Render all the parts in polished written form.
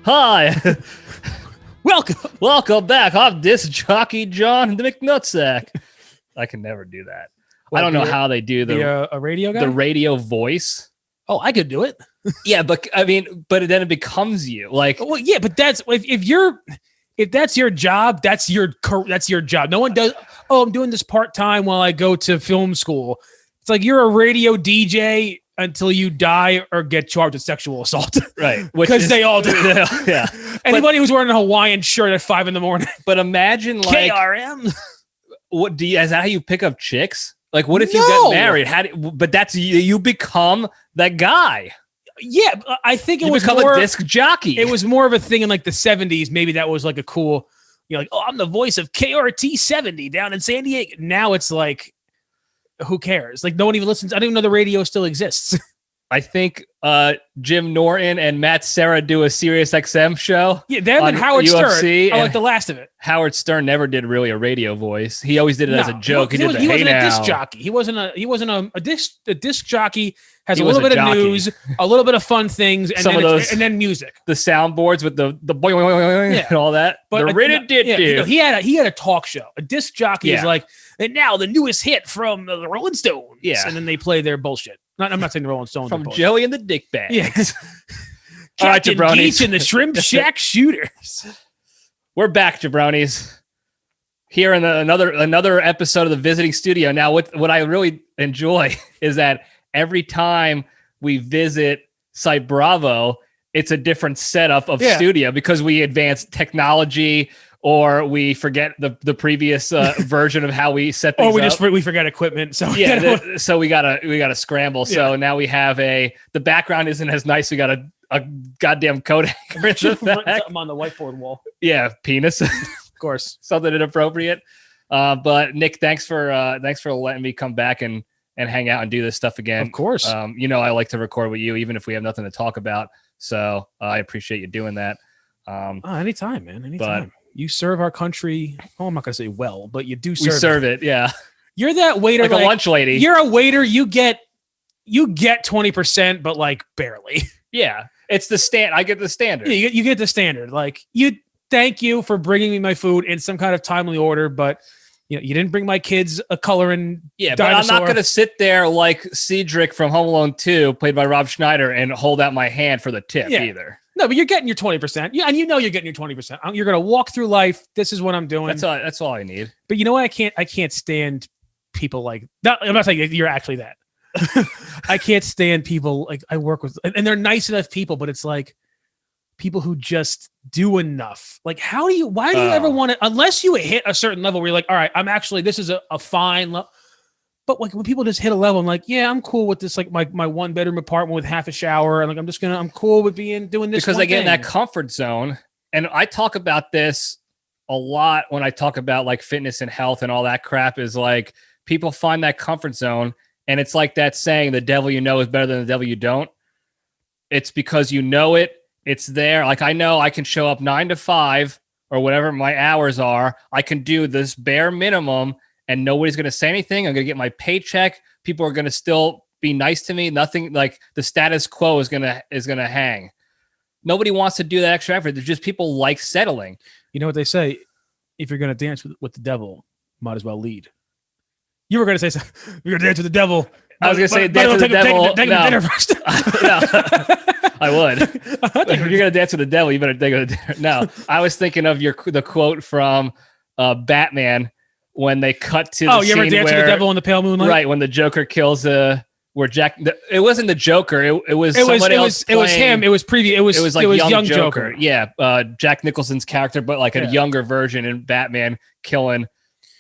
Hi. Welcome back. I'm Disc Jockey John the McNutsack. I can never do that. I don't know how they do a radio guy? the radio voice. Oh, I could do it. Yeah, but I mean, but then it becomes you. Like, well, yeah, but that's if that's your job, that's your job. No one does. Oh, I'm doing this part time while I go to film school. It's like you're a radio DJ until you die or get charged with sexual assault. Right. Because they all do. Yeah. Anybody who's wearing a Hawaiian shirt at 5 a.m. But imagine like KRM. Is that how you pick up chicks? Like, what if you get married? But that's you become that guy. Yeah, I think you become a disc jockey. It was more of a thing in like the 70s. Maybe that was like a cool, like, oh, I'm the voice of KRT 70 down in San Diego. Now it's like, who cares? Like, no one even listens. I don't even know the radio still exists. I think Jim Norton and Matt Serra do a Sirius XM show. Yeah, them and Howard UFC, Stern. I like the last of it. Howard Stern never did really a radio voice. He always did it as a joke. He wasn't a disc jockey. He wasn't a disc jockey. Has a little bit of news, a little bit of fun things, and and then music. The soundboards with the boing and all that. But he had a talk show. A disc jockey is like, and now the newest hit from the Rolling Stones. Yeah, and then they play their bullshit. I'm not saying the Rolling Stones from Joey and the Dick Bags. Yeah. All right, jabronis. Geach and the Shrimp Shack Shooters. We're back, jabronis. Here in another episode of the Visiting Studio. Now, what I really enjoy is that every time we visit Site Bravo, it's a different setup of studio because we advance technology or we forget the previous version of how we set things up. Or we forget equipment. So so we gotta scramble. So now we have the background isn't as nice. We got a goddamn coat hanger in the back. Something on the whiteboard wall. Yeah, penis. Of course. Something inappropriate. But Nick, thanks for letting me come back and hang out and do this stuff again. Of course. I like to record with you, even if we have nothing to talk about. So I appreciate you doing that. Anytime, man. Anytime. But you serve our country. Oh, I'm not going to say well, but you do serve We serve it. Yeah. You're that waiter. Like a lunch lady. You're a waiter. You get 20%, but like barely. Yeah. It's the I get the standard. Yeah, you get the standard. Like, thank you for bringing me my food in some kind of timely order, but you didn't bring my kids a coloring. Yeah, dinosaur. But I'm not going to sit there like Cedric from Home Alone 2, played by Rob Schneider, and hold out my hand for the tip either. No, but you're getting your 20%. Yeah, and you're getting your 20%. You're going to walk through life. This is what I'm doing. That's all I need. But you know what? I can't stand people like that. I'm not saying you're actually that. I can't stand people like I work with, and they're nice enough people, but it's like people who just do enough. Like, why do you ever want to, unless you hit a certain level where you're like, all right, this is a fine level. But like when people just hit a level, I'm like, yeah, I'm cool with this. Like my 1-bedroom apartment with half a shower. And like, I'm cool with doing this. Because they get in that comfort zone. And I talk about this a lot when I talk about like fitness and health and all that crap is like people find that comfort zone. And it's like that saying, the devil you know is better than the devil you don't. It's because you know it. It's there. Like I know I can show up 9 to 5 or whatever my hours are. I can do this bare minimum and nobody's going to say anything. I'm going to get my paycheck. People are going to still be nice to me. Nothing like the status quo is going to hang. Nobody wants to do that extra effort. There's just people like settling. You know what they say? If you're going to dance with the devil, might as well lead. You were going to say, you're going to dance with the devil. I was going to say dance with the devil. Take dinner first. No. I would. If you're going to dance with the devil, you better take a dinner. No, I was thinking of the quote from Batman when they cut to the you ever dance with the devil in the pale moonlight? Right, when the Joker kills it wasn't the Joker. It was somebody else. It was him. It was previous. It was like young Joker. Yeah, Jack Nicholson's character, but like a younger version in Batman killing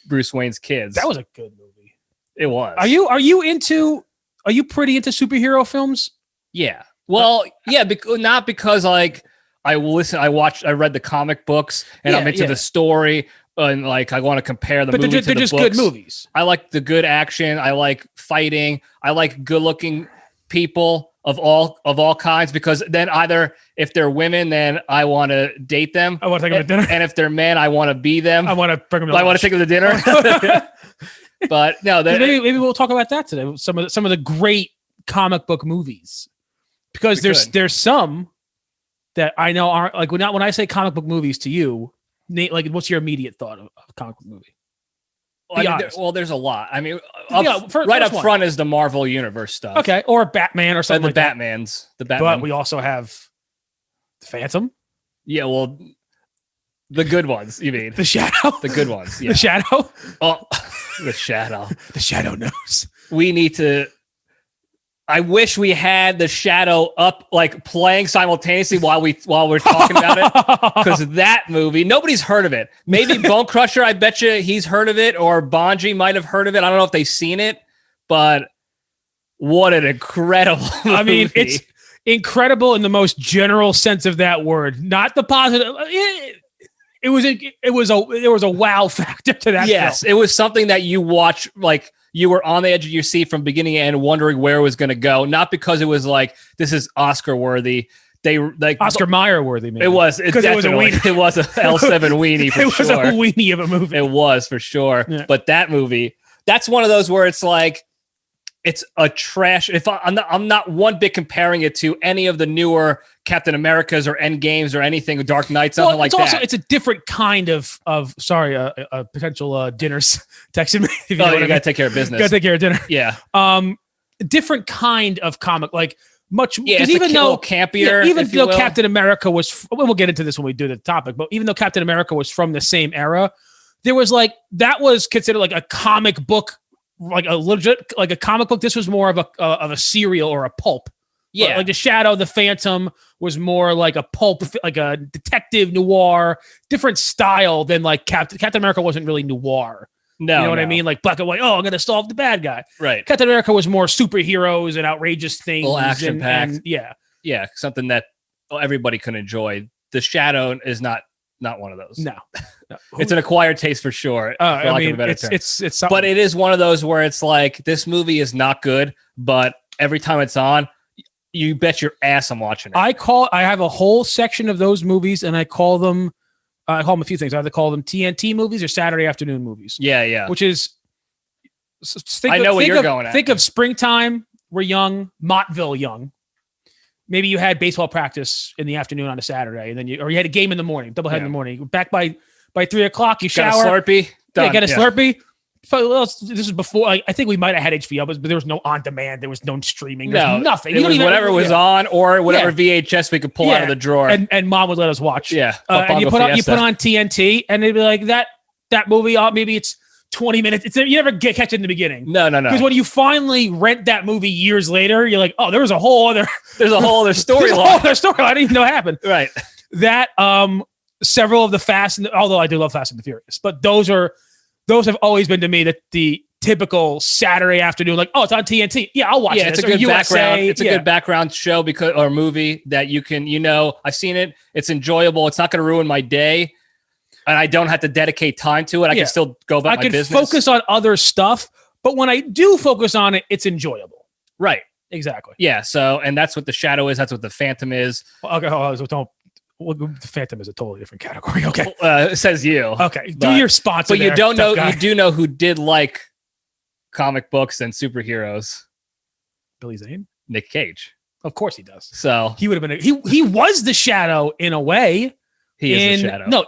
Bruce Wayne's kids. That was a good movie. It was. Are you pretty into superhero films? Yeah. Well, yeah, not because like I read the comic books and I'm into the story. And like I want to compare the movies to the books. They're just good movies. I like the good action. I like fighting. I like good-looking people of all kinds because then either if they're women, then I want to date them. I want to take them to dinner. And if they're men, I want to be them. I want to bring them. I want to take them to dinner. But no, maybe we'll talk about that today. Some of the great comic book movies because there's some that I know aren't like when I say comic book movies to you, Nate, like what's your immediate thought of a comic book movie? There's a lot. I mean, right up front is the Marvel Universe stuff. Okay, or Batman or something the like Batmans. The that. Batman. But we also have the Phantom. Yeah, well, the good ones, you mean. The Shadow? The good ones, yeah. The Shadow? Oh, the Shadow. The Shadow knows. We need to... I wish we had the Shadow up, like, playing simultaneously while we're talking about it. Because that movie, nobody's heard of it. Maybe Bone Crusher, I bet you he's heard of it, or Bonji might have heard of it. I don't know if they've seen it, but what an incredible movie. I mean, it's incredible in the most general sense of that word. Not the positive... There was a wow factor to that. Yes, film. It was something that you watch, like you were on the edge of your seat from beginning to end, wondering where it was going to go. Not because it was like this is Oscar worthy. They like Oscar Mayer worthy. Maybe. It was because it was a weenie. It was a L7 weenie for sure. It was a weenie of a movie. It was for sure. Yeah. But that movie, that's one of those where it's like it's a trash. If I'm not one bit comparing it to any of the newer Captain Americas or Endgames or anything, Dark Knight, something like that. It's a different kind of sorry, a potential dinners texting me. You got to take care of business. Got to take care of dinner. Yeah. Different kind of comic, like much. Yeah, it's even though campier. Even though Captain America was, we'll get into this when we do the topic. But even though Captain America was from the same era, there was like that was considered like a comic book. Like a legit, like a comic book. This was more of a serial or a pulp. Yeah, like the Shadow, the Phantom was more like a pulp, like a detective noir, different style than like Captain America wasn't really noir. No, you know what I mean? Like black and white. Oh, I'm gonna solve the bad guy. Right. Captain America was more superheroes and outrageous things. Little action packed. Yeah, something that everybody can enjoy. The Shadow is not one of those. No. It's an acquired taste for sure. I mean, it's something. But it is one of those where it's like this movie is not good, but every time it's on, you bet your ass I'm watching it. I have a whole section of those movies, and I call them a few things. I either call them TNT movies or Saturday afternoon movies. Yeah. Which is, Think of springtime. We're young, Mottville young. Maybe you had baseball practice in the afternoon on a Saturday, and then you had a game in the morning, doublehead in the morning. Back by 3:00, you shower. Got a Slurpee. Done. Yeah, get a Slurpee. So, this is before. I think we might have had HBO, but there was no on demand. There was no streaming. There's nothing. It was whatever was on, or whatever VHS we could pull out of the drawer. And mom would let us watch. Yeah, and you put on TNT, and it'd be like that movie. Maybe it's 20 minutes. You never catch it in the beginning. No. Because when you finally rent that movie years later, you're like, oh, there's a whole other storyline. I didn't even know what happened. Right. That several of the Fast, although I do love Fast and the Furious, but those have always been to me the typical Saturday afternoon, like, oh, it's on TNT. Yeah, I'll watch it. It's a good background. It's a good background show or movie that you can, I've seen it. It's enjoyable. It's not going to ruin my day. And I don't have to dedicate time to it. I can still go about my business. I can focus on other stuff, but when I do focus on it, it's enjoyable. Right. Exactly. Yeah. So, and that's what the Shadow is. That's what the Phantom is. Okay. The Phantom is a totally different category. Okay. It says you. Okay. Do your sponsor. But you do know who did like comic books and superheroes. Billy Zane? Nick Cage. Of course he does. So he would have been, he was the Shadow in a way. He is the Shadow. No,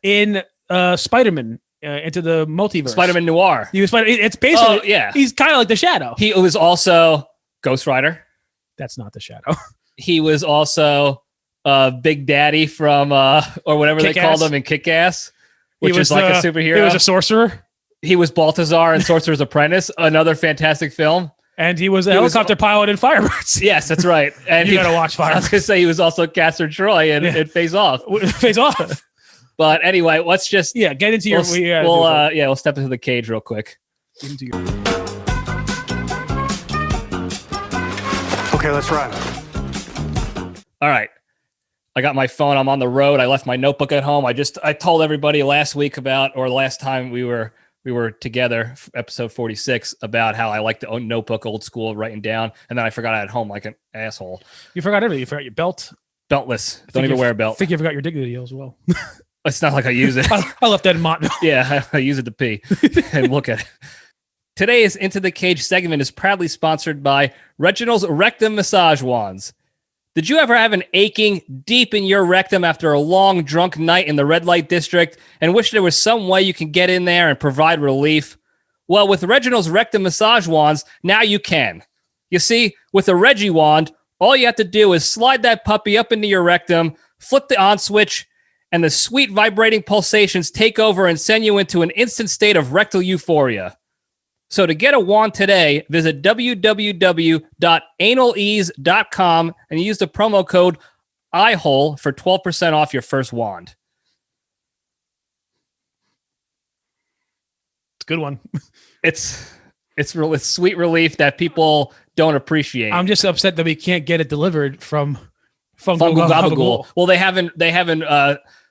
in Spider-Man into the multiverse. Spider-Man Noir. He was it's basically he's kind of like the Shadow. He was also Ghost Rider. That's not the Shadow. He was also Big Daddy from or whatever they called him in Kick-Ass, which is like a superhero. He was a sorcerer. He was Balthazar in Sorcerer's Apprentice, another fantastic film. And he was a helicopter pilot in Firebirds. Yes, that's right. And you got to watch Firebirds. I was going to say he was also Castor Troy in Face Off. Face Off. But anyway, let's just get into your. We'll step into the cage real quick. Okay, let's run. All right. I got my phone. I'm on the road. I left my notebook at home. I told everybody last time we were together, episode 46, about how I like the notebook, old school, writing down, and then I forgot I had home like an asshole. You forgot everything. You forgot your belt. Beltless. Don't even wear a belt. I think you forgot your dignity as well. It's not like I use it. I left that in Montville. Yeah, I use it to pee and look at it. Today's Into the Cage segment is proudly sponsored by Reginald's Rectum Massage Wands. Did you ever have an aching deep in your rectum after a long drunk night in the red light district and wish there was some way you can get in there and provide relief? Well, with Reginald's rectum massage wands, now you can. You see, with a Reggie wand, all you have to do is slide that puppy up into your rectum, flip the on switch, and the sweet vibrating pulsations take over and send you into an instant state of rectal euphoria. So to get a wand today, visit www.analease.com and use the promo code IHOLE for 12% off your first wand. It's a good one. It's sweet relief that people don't appreciate. I'm just upset that we can't get it delivered from Fungal Gabagool. Well, they haven't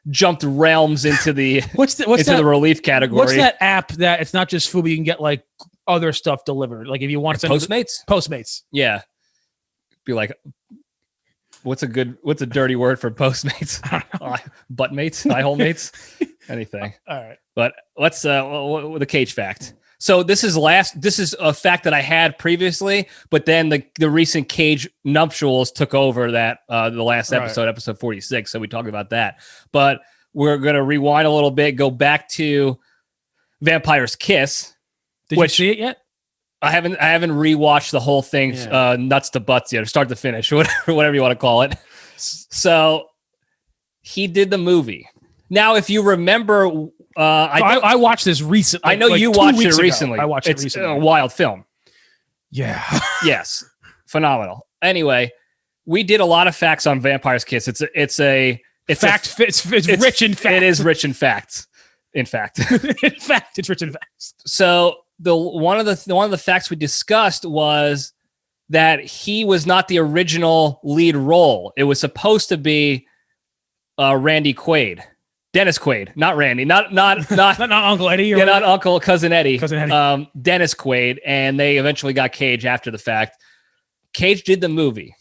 jumped realms into the the relief category. What's that app that it's not just food, but you can get like other stuff delivered? Like if you want Postmates. Yeah. Be like, what's a dirty word for Postmates? Buttmates, eye-hole mates, anything. All right. But let's the cage fact. So this is a fact that I had previously, but then the recent Cage nuptials took over that the last episode, right. Episode 46. So we talked about that, but we're going to rewind a little bit, go back to Vampire's Kiss. Did you see it yet? I haven't rewatched the whole thing, nuts to butts yet, or start to finish, whatever you want to call it. So he did the movie. Now, if you remember, I watched this recently. I know you watched it recently. I watched it recently. It's a wild film. Yeah. Yes. Phenomenal. Anyway, we did a lot of facts on Vampire's Kiss. It's rich in facts. It is rich in facts. In fact, it's rich in facts. So one of the facts we discussed was that he was not the original lead role. It was supposed to be Randy Quaid. Dennis Quaid, not Randy, not Uncle Eddie, or not cousin Eddie. Dennis Quaid, and they eventually got Cage after the fact. Cage did the movie.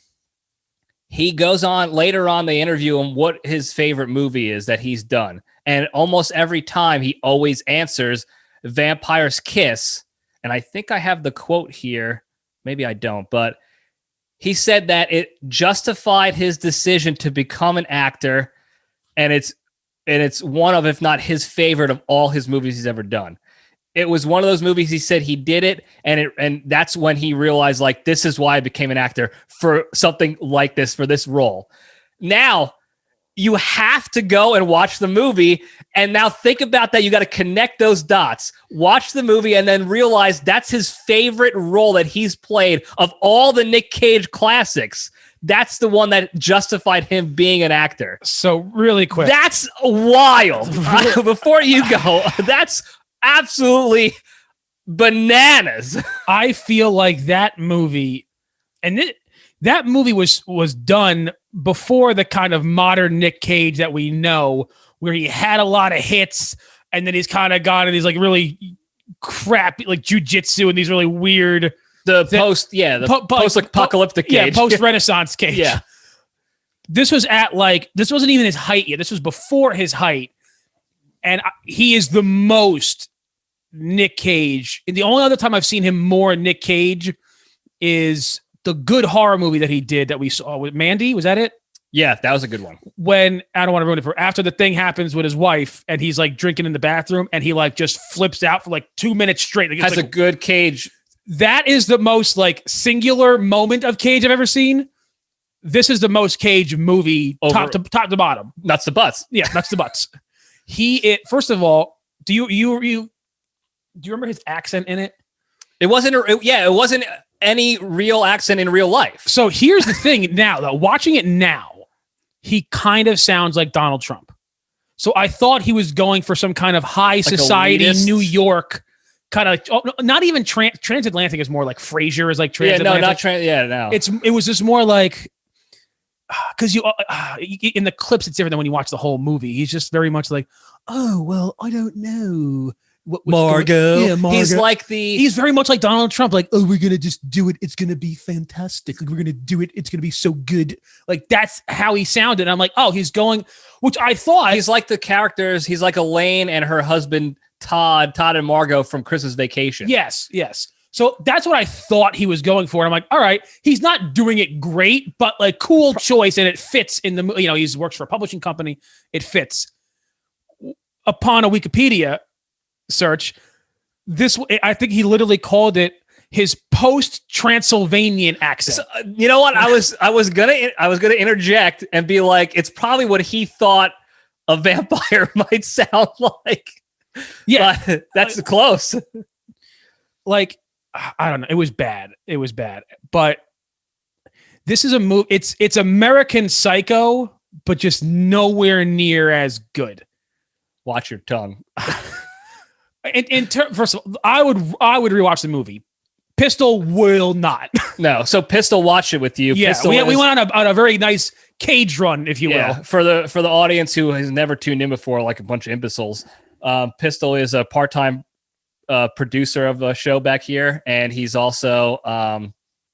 He goes on later on. They interview him what his favorite movie is that he's done, and almost every time he always answers Vampire's Kiss. And I think I have the quote here. Maybe I don't, but he said that it justified his decision to become an actor, and it's one of, if not his favorite of all his movies he's ever done. It was one of those movies he said he did it, and that's when he realized, like, this is why I became an actor, for something like this, for this role. Now, you have to go and watch the movie, and now think about that. You got to connect those dots. Watch the movie, and then realize that's his favorite role that he's played of all the Nick Cage classics. That's the one that justified him being an actor. So really quick. That's wild. Before you go, that's absolutely bananas. I feel like that movie, and that movie was done before the kind of modern Nick Cage that we know, where he had a lot of hits, and then he's kind of gone in these like really crappy, like jujitsu and these really weird... post-apocalyptic Cage. Yeah, post-Renaissance Cage. Yeah. This wasn't even his height yet. This was before his height. And he is the most Nick Cage. And the only other time I've seen him more Nick Cage is the good horror movie that he did that we saw with Mandy. Was that it? Yeah, that was a good one. When, I don't want to ruin it for, after the thing happens with his wife and he's like drinking in the bathroom and he like just flips out for like 2 minutes straight. Like, has a good Cage. That is the most like singular moment of Cage I've ever seen. This is the most Cage movie, top to bottom. Nuts to butts. Yeah, nuts to butts. First of all, do you remember his accent in it? It wasn't any real accent in real life. So here's the thing now, though. Watching it now, he kind of sounds like Donald Trump. So I thought he was going for some kind of high society New York kind of, not even transatlantic is more like Frasier is like transatlantic. No. It was just more like, because in the clips it's different than when you watch the whole movie. He's just very much like, oh well, I don't know. Margot. He's very much like Donald Trump. Like, oh, we're gonna just do it. It's gonna be fantastic. Like, we're gonna do it. It's gonna be so good. Like, that's how he sounded. And I'm like, oh, he's going. Which I thought he's like the characters. He's like Elaine and her husband Todd and Margot from Christmas Vacation. Yes. So that's what I thought he was going for. And I'm like, all right, he's not doing it great, but like cool choice, and it fits in the, he works for a publishing company. It fits. Upon a Wikipedia search, I think he literally called it his post-Transylvanian accent. So, you know what? I was gonna interject and be like, it's probably what he thought a vampire might sound like. Yeah, but that's close. Like, I don't know. It was bad. But this is a movie. It's American Psycho, but just nowhere near as good. Watch your tongue. First of all, I would rewatch the movie. Pistol will not. No, so Pistol watched it with you. Yeah, Pistol we went on a very nice Cage run, if you will. For the audience who has never tuned in before, like a bunch of imbeciles. Pistol is a part-time producer of the show back here, and he's also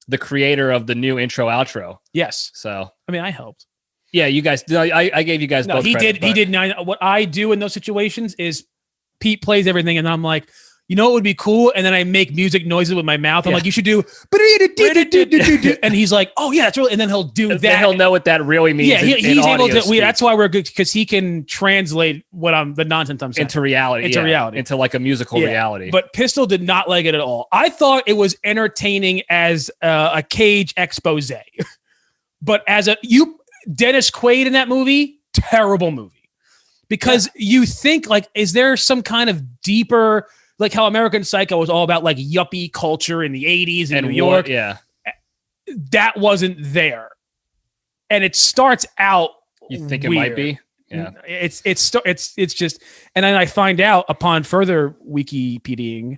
the creator of the new intro outro. Yes. So I mean, I helped. Yeah, you guys. I gave you guys. No, both he credit, did. He did. What I do in those situations is Pete plays everything, and I'm like, you know what would be cool? And then I make music noises with my mouth. I'm like, you should do, and he's like, oh yeah, that's really. And then he'll do that. Then he'll know what that really means. Yeah, he's able to. Speak. That's why we're good, because he can translate the nonsense I'm saying into reality, into like a musical reality. But Pistol did not like it at all. I thought it was entertaining as a Cage expose, but as Dennis Quaid in that movie, terrible movie, because you think like, is there some kind of deeper, like how American Psycho was all about like yuppie culture in the 80s in New York. Yeah. That wasn't there. And it starts out. You think weird. It might be? Yeah. It's just, and then I find out upon further Wikipediaing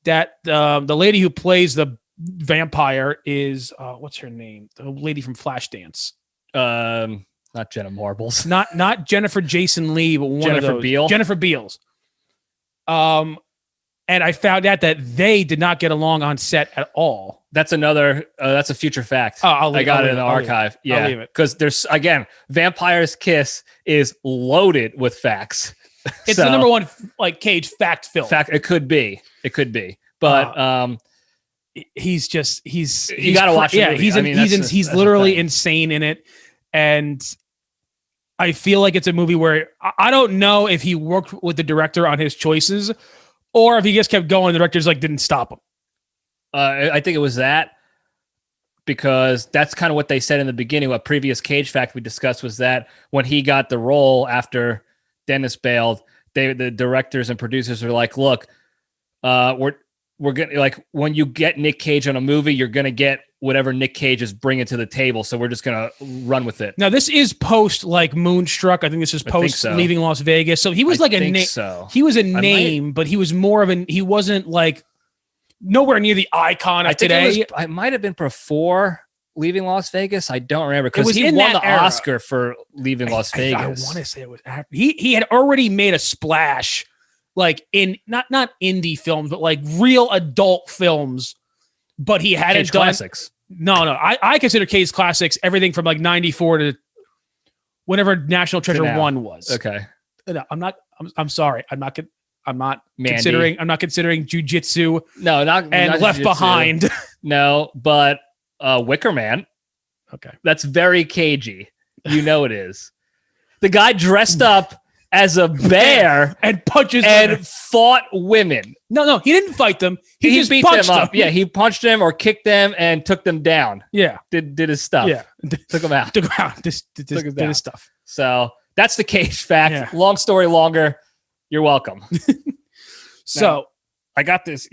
that the lady who plays the vampire is, what's her name? The lady from Flashdance. Not Jenna Marbles. Not Jennifer Jason Leigh, but one Jennifer of those. Beal. Jennifer Beals. And I found out that they did not get along on set at all. That's another. That's a future fact. I got it in the archive. Yeah, because there's Vampire's Kiss is loaded with facts. It's the number one like Cage fact film. It could be, but he's you got to watch. Yeah, he's he's literally insane in it, and I feel like it's a movie where I don't know if he worked with the director on his choices, or if he just kept going. The director's like didn't stop him. I think it was that, because that's kind of what they said in the beginning. What previous Cage fact we discussed was that when he got the role after Dennis bailed, the directors and producers were like, "Look, we're gonna, like, when you get Nick Cage on a movie, you're gonna get whatever Nick Cage is bringing to the table. So we're just gonna run with it." Now this is post like Moonstruck. I think this is post Leaving Las Vegas. So he was like a name. He was a name, but he was more of he wasn't like nowhere near the icon of today. It might have been before Leaving Las Vegas. I don't remember, because he won the era. Oscar for Leaving Las Vegas. I want to say it was after. He had already made a splash, like in not indie films, but like real adult films. But he hadn't Cage done classics. No. I consider Cage classics everything from like 94 to whenever National Treasure 1 was. Okay. No, I'm sorry. I'm not Mandy. considering Jiu-Jitsu. No, not Left Jiu-Jitsu. Behind. No, but Wicker Man. Okay. That's very cagey. You know it is. The guy dressed up as a bear and punches and women. fought women. No, he didn't fight them. He just beat punched them up. them. Yeah, he punched them or kicked them and took them down. Yeah. Did his stuff. Yeah. Took them out. Did his stuff. So that's the Cage fact. Yeah. Long story longer. You're welcome. So now, I got this.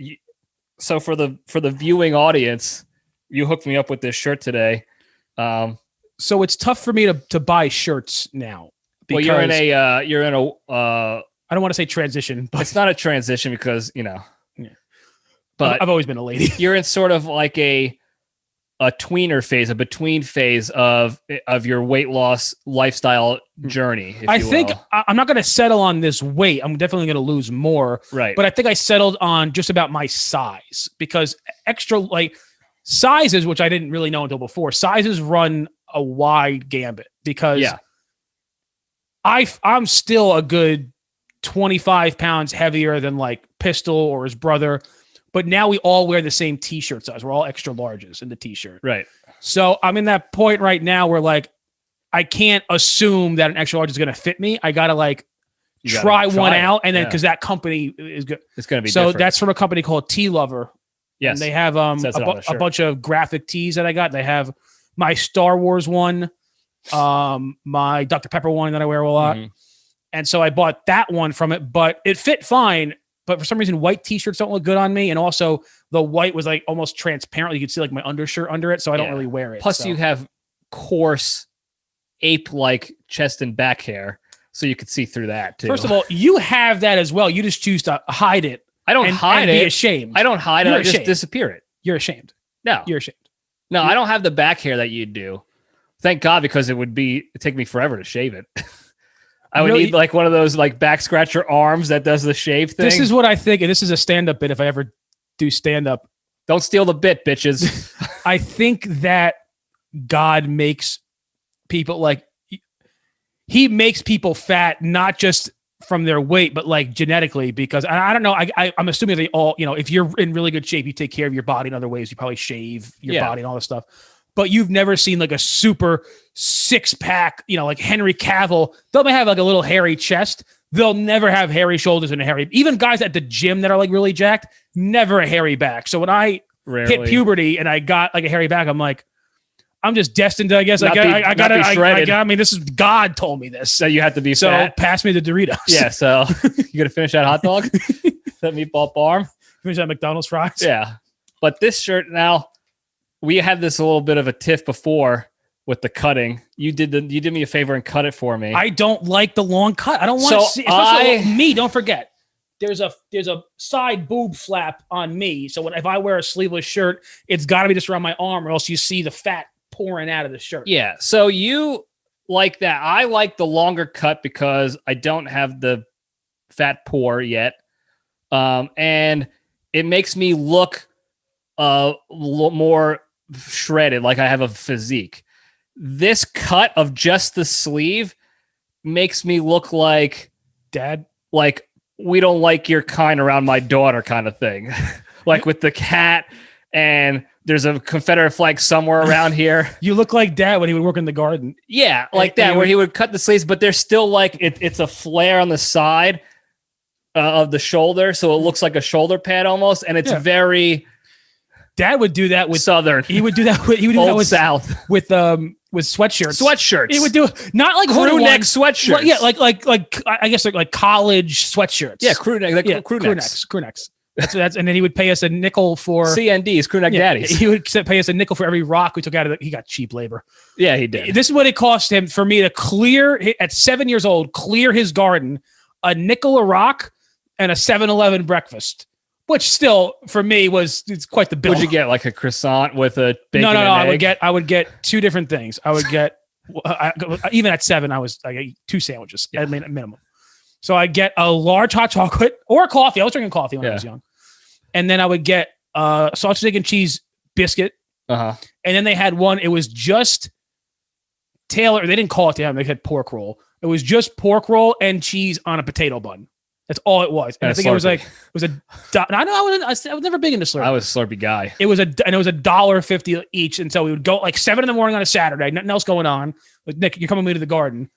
So for the viewing audience, you hooked me up with this shirt today. So it's tough for me to buy shirts now. Well, you're in a I don't want to say transition, but it's not a transition because, Yeah. But I've always been a lady. You're in sort of like a tweener phase, a between phase of your weight loss lifestyle journey. I think I'm not going to settle on this weight. I'm definitely going to lose more. Right. But I think I settled on just about my size, because extra like sizes, which I didn't really know until before, sizes run a wide gambit, because I'm still a good 25 pounds heavier than like Pistol or his brother, but now we all wear the same t-shirt size. We're all extra larges in the t-shirt. Right. So I'm in that point right now where like, I can't assume that an extra large is going to fit me. I got to like try one out. And then, cause that company is good. It's going to be so different. That's from a company called Tea Lover. Yes. And they have a bunch of graphic tees that I got. They have my Star Wars one, my Dr. Pepper one that I wear a lot. Mm-hmm. And so I bought that one from it, but it fit fine. But for some reason, white t-shirts don't look good on me. And also the white was like almost transparent. You could see like my undershirt under it. So I don't really wear it. Plus you have coarse ape-like chest and back hair. So you could see through that too. First of all, you have that as well. You just choose to hide it. I don't hide it. Be ashamed. I don't hide it. I just disappear it. You're ashamed. No. You're ashamed. No, I don't have the back hair that you do. Thank God, because it'd take me forever to shave it. I would need like one of those like back scratcher arms that does the shave thing. This is what I think, and this is a stand-up bit if I ever do stand-up. Don't steal the bit, bitches. I think that God makes people like, he makes people fat, not just from their weight, but like genetically, because I don't know. I'm assuming they all, if you're in really good shape, you take care of your body in other ways. You probably shave your body and all this stuff. But you've never seen like a super 6-pack, like Henry Cavill. They'll have like a little hairy chest. They'll never have hairy shoulders and a hairy. Even guys at the gym that are like really jacked, never a hairy back. So when I hit puberty and I got like a hairy back, I'm like, I'm just destined to, I guess. I got to. I mean, this is God told me this. So you have to be fat. Pass me the Doritos. Yeah. So you gonna finish that hot dog, that meatball parm, finish that McDonald's fries. Yeah. But this shirt now. We had this a little bit of a tiff before with the cutting. You did me a favor and cut it for me. I don't like the long cut. I don't want to see. Especially me. Don't forget, there's a side boob flap on me. So if I wear a sleeveless shirt, it's got to be just around my arm, or else you see the fat pouring out of the shirt. Yeah. So you like that. I like the longer cut because I don't have the fat pour yet, and it makes me look more shredded, like I have a physique. This cut of just the sleeve makes me look like dad, like we don't like your kind around my daughter kind of thing. Like with the cat and there's a Confederate flag somewhere around here. You look like dad when he would work in the garden. Yeah, like that, where he would cut the sleeves, but there's still like it's a flare on the side of the shoulder, so it looks like a shoulder pad almost, and it's very. Dad would do that with Southern. He would do that with South with sweatshirts. Sweatshirts. He would do not like crew neck sweatshirts. Well, yeah, like I guess like college sweatshirts. Yeah, crew neck. Crew necks. That's and then he would pay us a nickel for CNDs, crew neck daddies. He would pay us a nickel for every rock we took out of he got cheap labor. Yeah, he did. This is what it cost him for me to clear at 7 years old, clear his garden, a nickel a rock and a 7-Eleven breakfast. Which still for me it's quite the bill. Would you get like a croissant with a bacon? No. And egg? I would get two different things. I would get even at 7, I ate 2 sandwiches at minimum. So I get a large hot chocolate or coffee. I was drinking coffee when I was young, and then I would get sausage, egg, and cheese biscuit. And then they had one. It was just Taylor. They didn't call it that. They had pork roll. It was just pork roll and cheese on a potato bun. That's all it was. And I think Slurpee. it was I know I was never big into Slurpee. I was a Slurpee guy. It was $1.50 each. And so we would go like 7 a.m. on a Saturday, nothing else going on. Like, Nick, you're coming with me to the garden.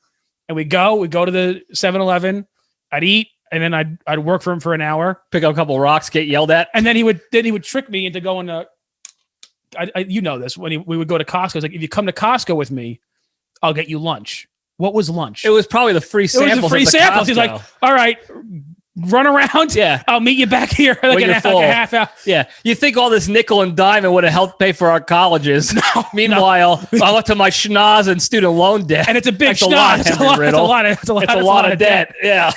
And we'd go to the 7-Eleven. I'd eat. And then I'd work for him for an hour. Pick up a couple of rocks, get yelled at. And then he would trick me into going to, you know this, when we would go to Costco. It's like, if you come to Costco with me, I'll get you lunch. What was lunch? It was probably the free samples. It was the free samples. He's like, all right, run around. Yeah. I'll meet you back here like a half hour. Yeah. You think all this nickel and dime would have helped pay for our colleges. No. Meanwhile, I look to my schnoz and student loan debt. And it's a big schnoz. It's a lot of debt. Yeah.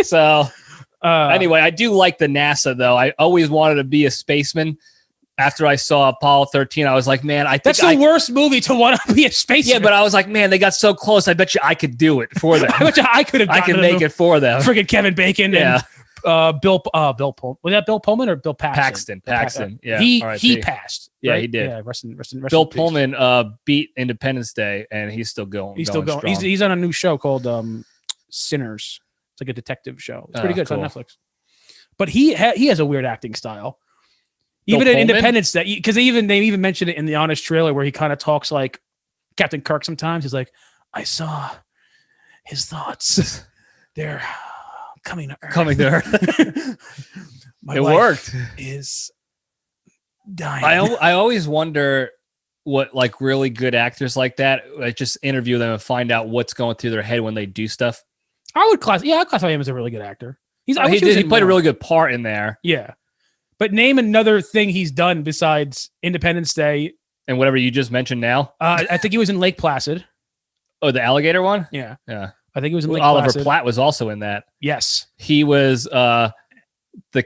So anyway, I do like the NASA though. I always wanted to be a spaceman. After I saw Apollo 13, I was like, man, I think that's the worst movie to want to be a spaceman. Yeah, but I was like, man, they got so close. I bet you I could do it for them. I bet you I could have. I could make it for them. Friggin' Kevin Bacon and Bill Pullman. Was that Bill Pullman or Bill Paxton? Paxton. Yeah, he passed. Yeah, right? he did. Yeah, rest in Bill peace. Pullman beat Independence Day, and he's still going. He's still going. He's on a new show called Sinners. It's like a detective show. It's pretty good. Cool. It's on Netflix. But he has a weird acting style. Even in Independence Day, because they even mentioned it in the Honest trailer where he kind of talks like Captain Kirk sometimes. He's like, I saw his thoughts. They're coming to Earth. Coming to Earth. My it wife worked. Is dying. I always wonder what like really good actors like that, like just interview them and find out what's going through their head when they do stuff. I'd classify him as a really good actor. He played a really good part in there. Yeah. But name another thing he's done besides Independence Day. And whatever you just mentioned now. I think he was in Lake Placid. Oh, the alligator one? Yeah. Yeah. I think he was in Lake Oliver Placid. Platt was also in that. Yes. He was the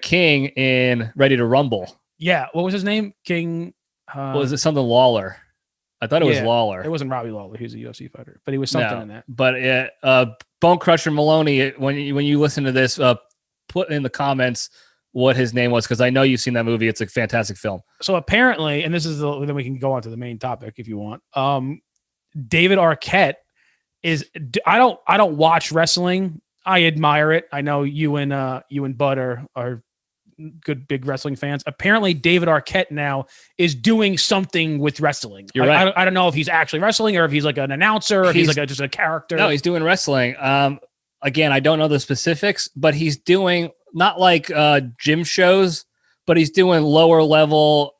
king in Ready to Rumble. Yeah. What was his name? King. Was it something Lawler? I thought it was Lawler. It wasn't Robbie Lawler. He was a UFC fighter, but he was something in that. But Bone Crusher Maloney, when you listen to this, put in the comments what his name was, because I know you've seen that movie. It's a fantastic film. So apparently, and this is then we can go on to the main topic if you want. David Arquette is. I don't watch wrestling. I admire it. I know you and Bud are good big wrestling fans. Apparently, David Arquette now is doing something with wrestling. You're right. I don't know if he's actually wrestling or if he's like an announcer or if he's like just a character. No, he's doing wrestling. Again, I don't know the specifics, but he's doing not like gym shows, but he's doing lower level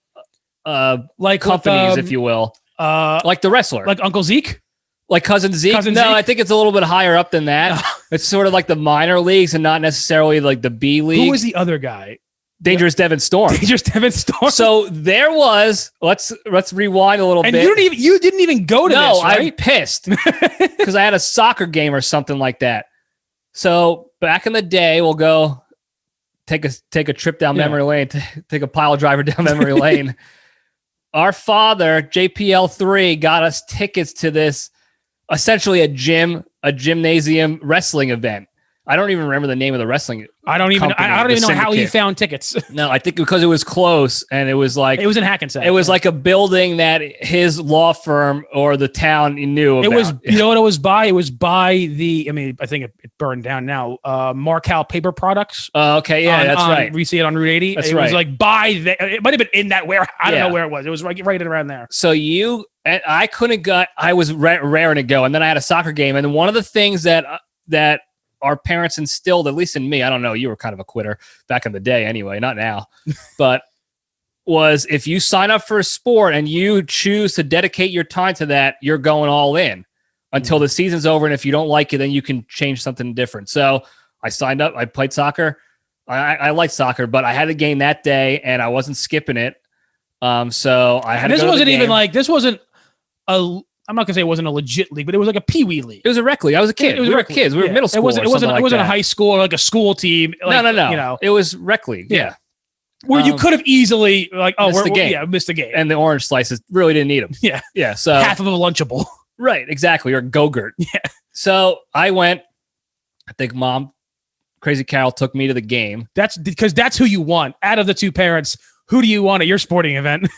like companies, if you will. Like the wrestler. Like Uncle Zeke? Like Cousin Zeke? I think it's a little bit higher up than that. It's sort of like the minor leagues and not necessarily like the B league. Who was the other guy? Dangerous Devin Storm. Dangerous Devin Storm. So there was. Let's rewind a little bit. And you didn't even go to this, right? I'm pissed because I had a soccer game or something like that. So back in the day, we'll go take a trip down memory lane, take a pile driver down memory lane. Our father, JPL3, got us tickets to this, essentially a gymnasium wrestling event. I don't even remember the name of the wrestling. I don't even know how he found tickets. No, I think because it was close and it was like... It was in Hackensack. It was like a building that his law firm or the town knew about. It was, you know what it was by? It was by I think it burned down now. Marcal Paper Products. Okay, yeah, that's right. We see it on Route 80. That's it right. was like it might have been in that warehouse. I don't know where it was. It was right around there. So I couldn't go. I was raring to go. And then I had a soccer game. And one of the things that our parents instilled, at least in me, I don't know, you were kind of a quitter back in the day anyway, not now, but was if you sign up for a sport and you choose to dedicate your time to that, you're going all in until the season's over. And if you don't like it, then you can change something different. So I signed up, I played soccer. I liked soccer, but I had a game that day and I wasn't skipping it. So I had. And this wasn't even like, this wasn't I'm not gonna say it wasn't a legit league, but it was like a peewee league. It was a rec league. I was a kid. We were kids. We were middle school. It wasn't a high school or like a school team. Like, no. You know, it was rec league. Yeah. Where you could have easily missed the game. Missed the game. And the orange slices really didn't need them. Yeah. Yeah. So half of a Lunchable. Right. Exactly. Or Go-Gurt. Yeah. So I went. I think Mom, Crazy Carol, took me to the game. That's because that's who you want out of the two parents. Who do you want at your sporting event?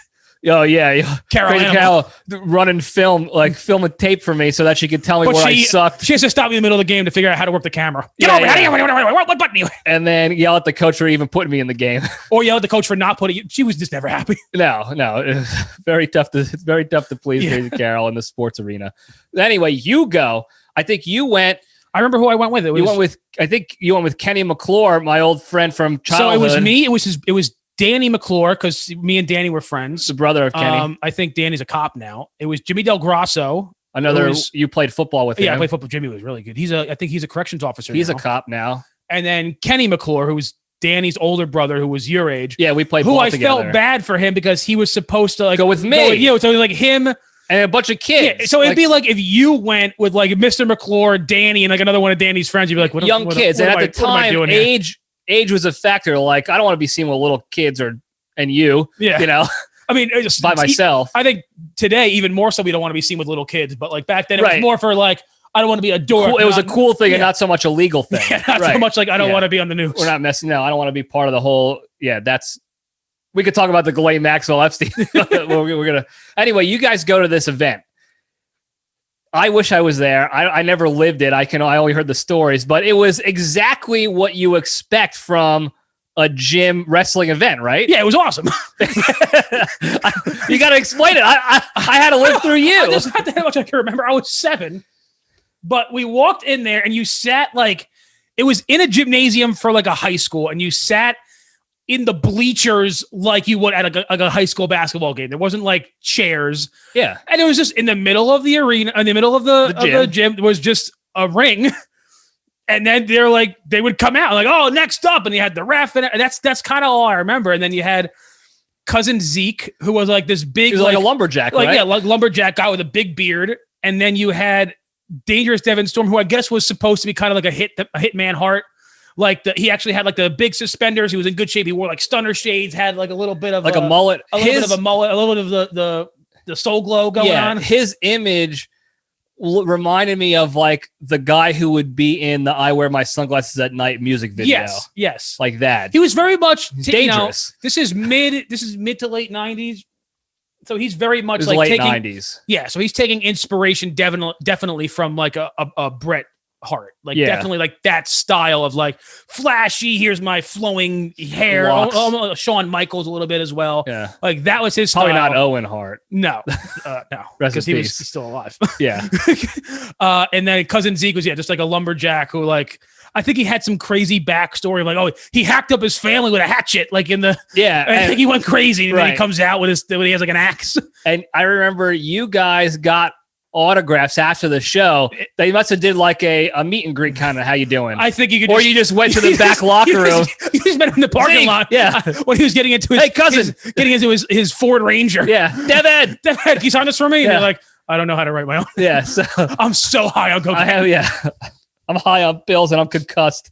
Oh yeah, Carol running film a tape for me so that she could tell me where I sucked. She has to stop me in the middle of the game to figure out how to work the camera. Get over here! What button? You? And then yell at the coach for even putting me in the game, or yell at the coach for not putting. She was just never happy. No, it was very tough to please Crazy Carol in the sports arena. Anyway, you go. I think you went. I remember who I went with. I think you went with Kenny McClure, my old friend from childhood. So it was me. It was Danny McClure, because me and Danny were friends. The brother of Kenny. I think Danny's a cop now. It was Jimmy Del Grosso. You played football with him. Yeah, I played football. Jimmy was really good. I think he's a corrections officer. He's a cop now. And then Kenny McClure, who was Danny's older brother, who was your age. Yeah, we played ball together. Who I felt bad for him because he was supposed to go with me. So it was like him and a bunch of kids. Yeah, so it'd be like if you went with like Mr. McClure, Danny, and like another one of Danny's friends, you'd be like, young kids. And at the time, age was a factor. Like, I don't want to be seen with little kids and you, you know, I mean, just by myself. I think today, even more so, we don't want to be seen with little kids. But like back then, it was more for like, I don't want to be a dork. Cool. It was a cool thing and not so much a legal thing. Yeah, not so much like I don't want to be on the news. We're not messing. No, I don't want to be part of the whole. Yeah, we could talk about the Ghislaine Maxwell Epstein. we're gonna. Anyway, you guys go to this event. I wish I was there. I never lived it. I only heard the stories, but it was exactly what you expect from a gym wrestling event, right? Yeah, it was awesome. You got to explain it. I had to live through you. There's not that much I can remember. I was 7, but we walked in there and you sat like, it was in a gymnasium for like a high school, and you sat in the bleachers like you would at a high school basketball game. There wasn't like chairs. Yeah. And it was just in the middle of the arena, in the middle of the gym, there was just a ring. And then they're like, they would come out like, oh, next up. And you had the ref. And that's kind of all I remember. And then you had cousin Zeke, who was like this big, he was like a lumberjack, like, right? yeah, like lumberjack guy with a big beard. And then you had Dangerous Devin Storm, who I guess was supposed to be kind of like a hitman Hart. Like he actually had like the big suspenders. He was in good shape. He wore like stunner shades, had like a little bit of like a mullet, a little bit of a mullet, a little bit of the soul glow going on. His image reminded me of like the guy who would be in the "I Wear My Sunglasses at Night" music video. Yes, like that. He was very much dangerous. This is mid to late 90s. So he's very much like late 90s. Yeah, so he's taking inspiration definitely from like a Bret Hart. Like definitely like that style of like flashy, here's my flowing hair. Shawn Michaels a little bit as well. Yeah. Like that was his style. Probably not Owen Hart. No. No. Because he was still alive. Yeah. And then cousin Zeke was just like a lumberjack who like I think he had some crazy backstory, like, oh, he hacked up his family with a hatchet, like in the I think he went crazy, and then he comes out with when he has like an axe. And I remember you guys got autographs after the show. They must have did like a meet and greet kind of. How you doing? I think you could, or you just went to the back locker room. You just met him in the parking lot. Yeah, when he was getting into his cousin, getting into his Ford Ranger. Yeah, Devin, can you sign this for me? And they're like, I don't know how to write my own. Yeah, so I'm so high on cocaine. I'm high on pills and I'm concussed.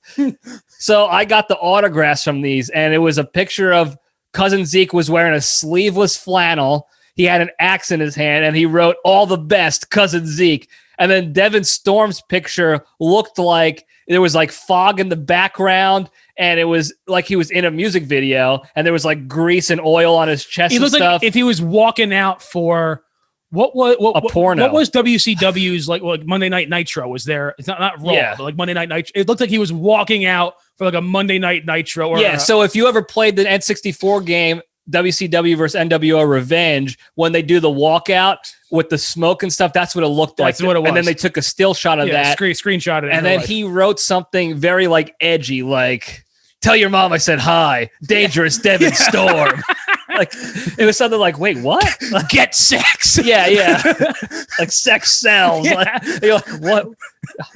So I got the autographs from these, and it was a picture of cousin Zeke was wearing a sleeveless flannel. He had an axe in his hand, and he wrote "All the best, cousin Zeke." And then Devin Storm's picture looked like there was like fog in the background, and it was like he was in a music video, and there was like grease and oil on his chest. He looked like if he was walking out for what porno. What was WCW's like Monday Night Nitro? Was there? It's not Raw, but like Monday Night Nitro. It looked like he was walking out for like a Monday Night Nitro. Or so if you ever played the N64 game, WCW versus NWO Revenge, when they do the walkout with the smoke and stuff, that's what it looked like. That's what it was. And then they took a still shot of that. Screenshot it. And then he wrote something very like edgy, like, "Tell your mom I said hi, Dangerous Devin Storm." Like it was something like, wait, what? Get sex. Yeah. Like sex sells. Yeah. Like, you're like, what?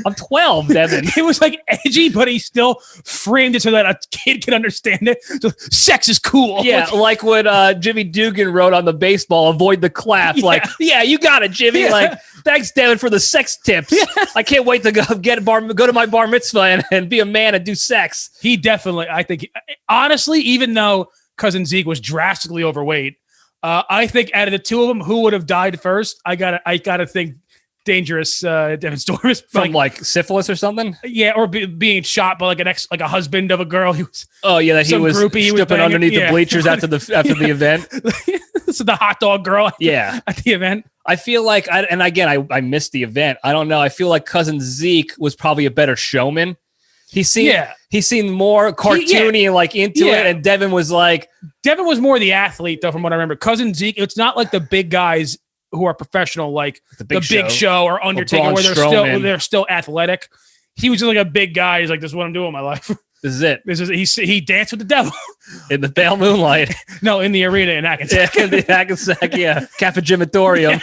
I'm 12, Devin. It was like edgy, but he still framed it so that a kid could understand it. So, sex is cool. Yeah, like what Jimmy Dugan wrote on the baseball, "Avoid the clap." Yeah. Like, yeah, you got it, Jimmy. Yeah. Like, thanks, Devin, for the sex tips. Yeah. I can't wait to go to my bar mitzvah and be a man and do sex. He definitely, I think, honestly, even though cousin Zeke was drastically overweight, I think out of the two of them, who would have died first? I gotta think Dangerous Devin Storm is from like syphilis or something. Yeah, or being shot by like a husband of a girl. He was. Oh yeah, that he was stripping underneath the bleachers after the event. So the hot dog girl. At the event. I feel like, I missed the event. I don't know. I feel like cousin Zeke was probably a better showman. He seemed more cartoony and like into it, and Devin was more the athlete though, from what I remember. Cousin Zeke, it's not like the big guys who are professional, like the Big Show or Undertaker, where they're still athletic. He was just like a big guy. He's like, this is what I'm doing with my life. This is it. He danced with the devil in the pale moonlight. No, in the arena in Hackensack. Yeah, in the Hackensack, Cafe Gymatorium.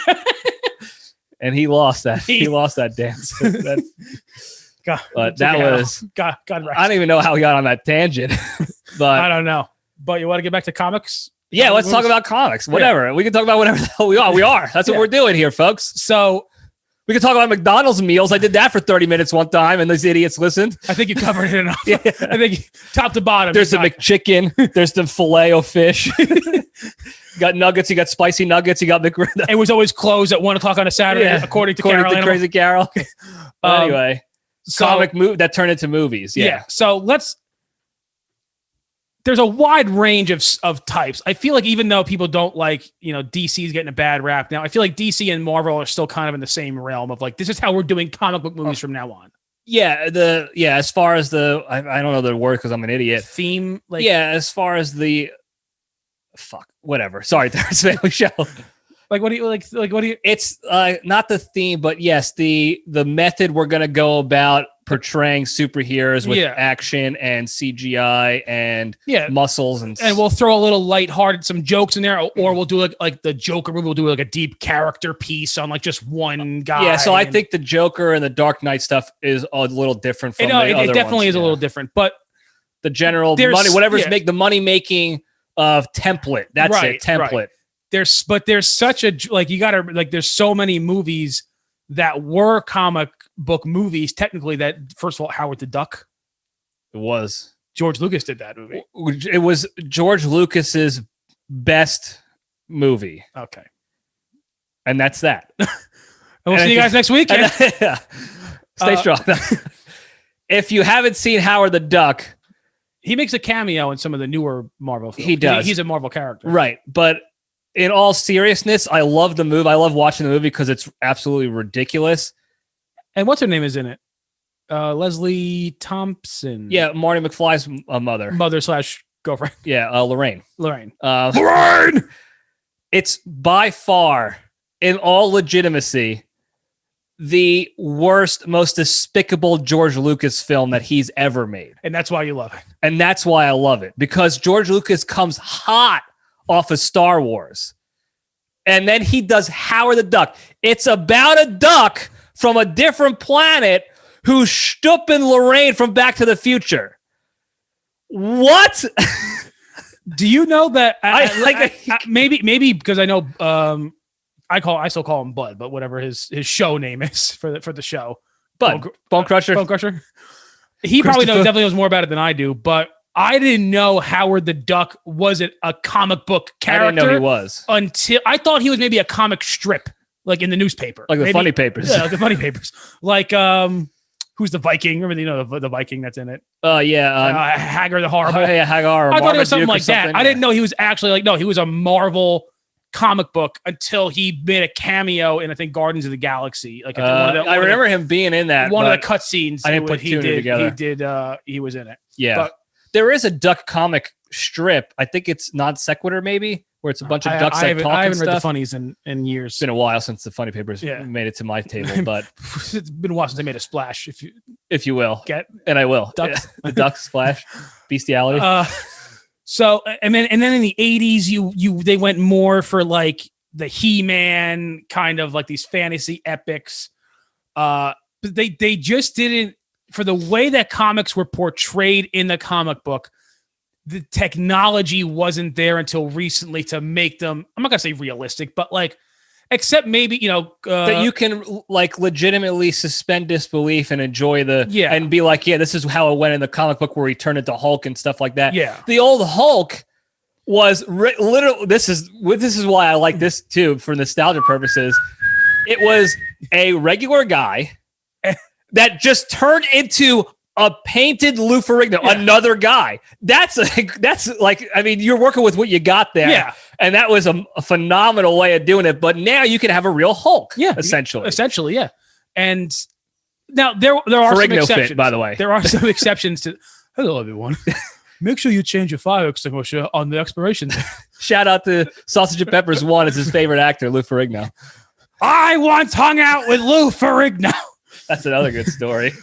And he lost that. He lost that dance. But that was God. I don't even know how we got on that tangent. But I don't know. But you want to get back to comics? Yeah, let's talk about comics. Whatever. Yeah. We can talk about whatever the hell we are. We are. That's what we're doing here, folks. So we can talk about McDonald's meals. I did that for 30 minutes one time, and those idiots listened. I think you covered it enough. I think top to bottom. There's the McChicken. There's the filet o fish. You got nuggets. You got spicy nuggets. You got McGriddle. It was always closed at 1:00 on a Saturday, according to Crazy Carol. Anyway, comic movie that turned into movies. Yeah. So there's a wide range of types. I feel like even though people don't like, DC's getting a bad rap now, I feel like DC and Marvel are still kind of in the same realm of like, this is how we're doing comic book movies from now on. As far as I don't know the word because I'm an idiot. Theme, like as far as the whatever. Sorry, Terrence Family Show. Like what do you like? What do you? It's not the theme, but yes, the method we're gonna go about portraying superheroes with action and CGI and muscles and we'll throw a little lighthearted some jokes in there, or we'll do like the Joker movie. We'll do like a deep character piece on like just one guy. Yeah, so I think the Joker and the Dark Knight stuff is a little different from the other ones. It definitely is a little different, but the general money, whatever's make the money making template. That's it, template. Right. There's such a like you gotta like there's so many movies that were comic book movies technically that first of all Howard the Duck. It was George Lucas did that movie. It was George Lucas's best movie. Okay, and that's that. And we'll see you guys next week. Stay strong. If you haven't seen Howard the Duck, he makes a cameo in some of the newer Marvel films. He does. He's a Marvel character, right? But in all seriousness, I love the movie. I love watching the movie because it's absolutely ridiculous. And what's her name is in it? Leslie Thompson. Yeah, Marty McFly's mother. Mother/girlfriend. Yeah, Lorraine. Lorraine. Lorraine! It's by far, in all legitimacy, the worst, most despicable George Lucas film that he's ever made. And that's why you love it. And that's why I love it. Because George Lucas comes hot off of Star Wars. And then he does Howard the Duck. It's about a duck from a different planet who's stooping Lorraine from Back to the Future. What? Do you know that? Maybe because I know I still call him Bud, but whatever his show name is for the show. Bud. Bone Crusher. Bone Crusher. He probably definitely knows more about it than I do, but I didn't know Howard the Duck wasn't a comic book character. I didn't know he was. Until I thought he was maybe a comic strip, like in the newspaper. Like the funny papers. Yeah, like the funny papers. Like, who's the Viking? Remember, the Viking that's in it? Hagar the Horrible. Yeah, Hagar. I thought it was something like that. I didn't know he was actually he was a Marvel comic book until he made a cameo in, I think, Guardians of the Galaxy. Like I remember him being in that. One of the cutscenes. I didn't put two together. He was in it. Yeah. But there is a duck comic strip. I think it's Non Sequitur, maybe, where it's a bunch of ducks that talk and stuff. I haven't read the funnies in years. It's been a while since the funny papers made it to my table, but it's been a while since I made a splash. If you will, and I will. Ducks, the duck splash, bestiality. So and then in the 80s, they went more for like the He-Man kind of like these fantasy epics. But they just didn't. For the way that comics were portrayed in the comic book, the technology wasn't there until recently to make them, I'm not going to say realistic, but like, except maybe, that you can like legitimately suspend disbelief and enjoy and be like, this is how it went in the comic book where he turned into Hulk and stuff like that. Yeah. The old Hulk was literally, this is why I like this too, for nostalgia purposes. It was a regular guy that just turned into a painted Lou Ferrigno, another guy. That's like, I mean, you're working with what you got there. Yeah. And that was a phenomenal way of doing it. But now you can have a real Hulk. Yeah. Essentially, yeah. And now there are Ferrigno some exceptions. Fit, by the way. There are some exceptions to, hello, everyone. Make sure you change your fire extinguisher on the expiration date. Shout out to Sausage and Peppers 1 as his favorite actor, Lou Ferrigno. I once hung out with Lou Ferrigno. That's another good story.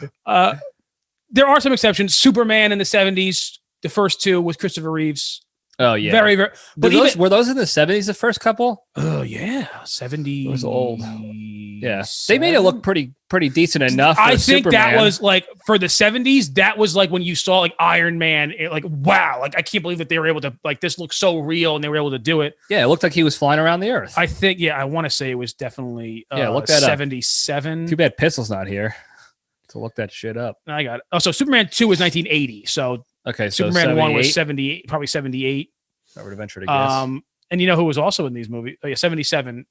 There are some exceptions. Superman in the 70s, the first two with Christopher Reeves. Oh, yeah. Very, very. But were those in the 70s, the first couple? Oh, yeah. 70s. It was old. Yeah. They made it look pretty decent enough. I think Superman. That was like, for the 70s, that was like when you saw like Iron Man, wow. Like, I can't believe that they were able to, like, this looks so real and they were able to do it. Yeah. It looked like he was flying around the earth. I think, I want to say it was definitely look that 77. Up. Too bad Pistol's not here to look that shit up. I got it. Oh, so Superman 2 was 1980. So okay, so Superman 1 was 78, probably 78. I would have ventured to guess. And you know who was also in these movies? Oh, yeah, 77.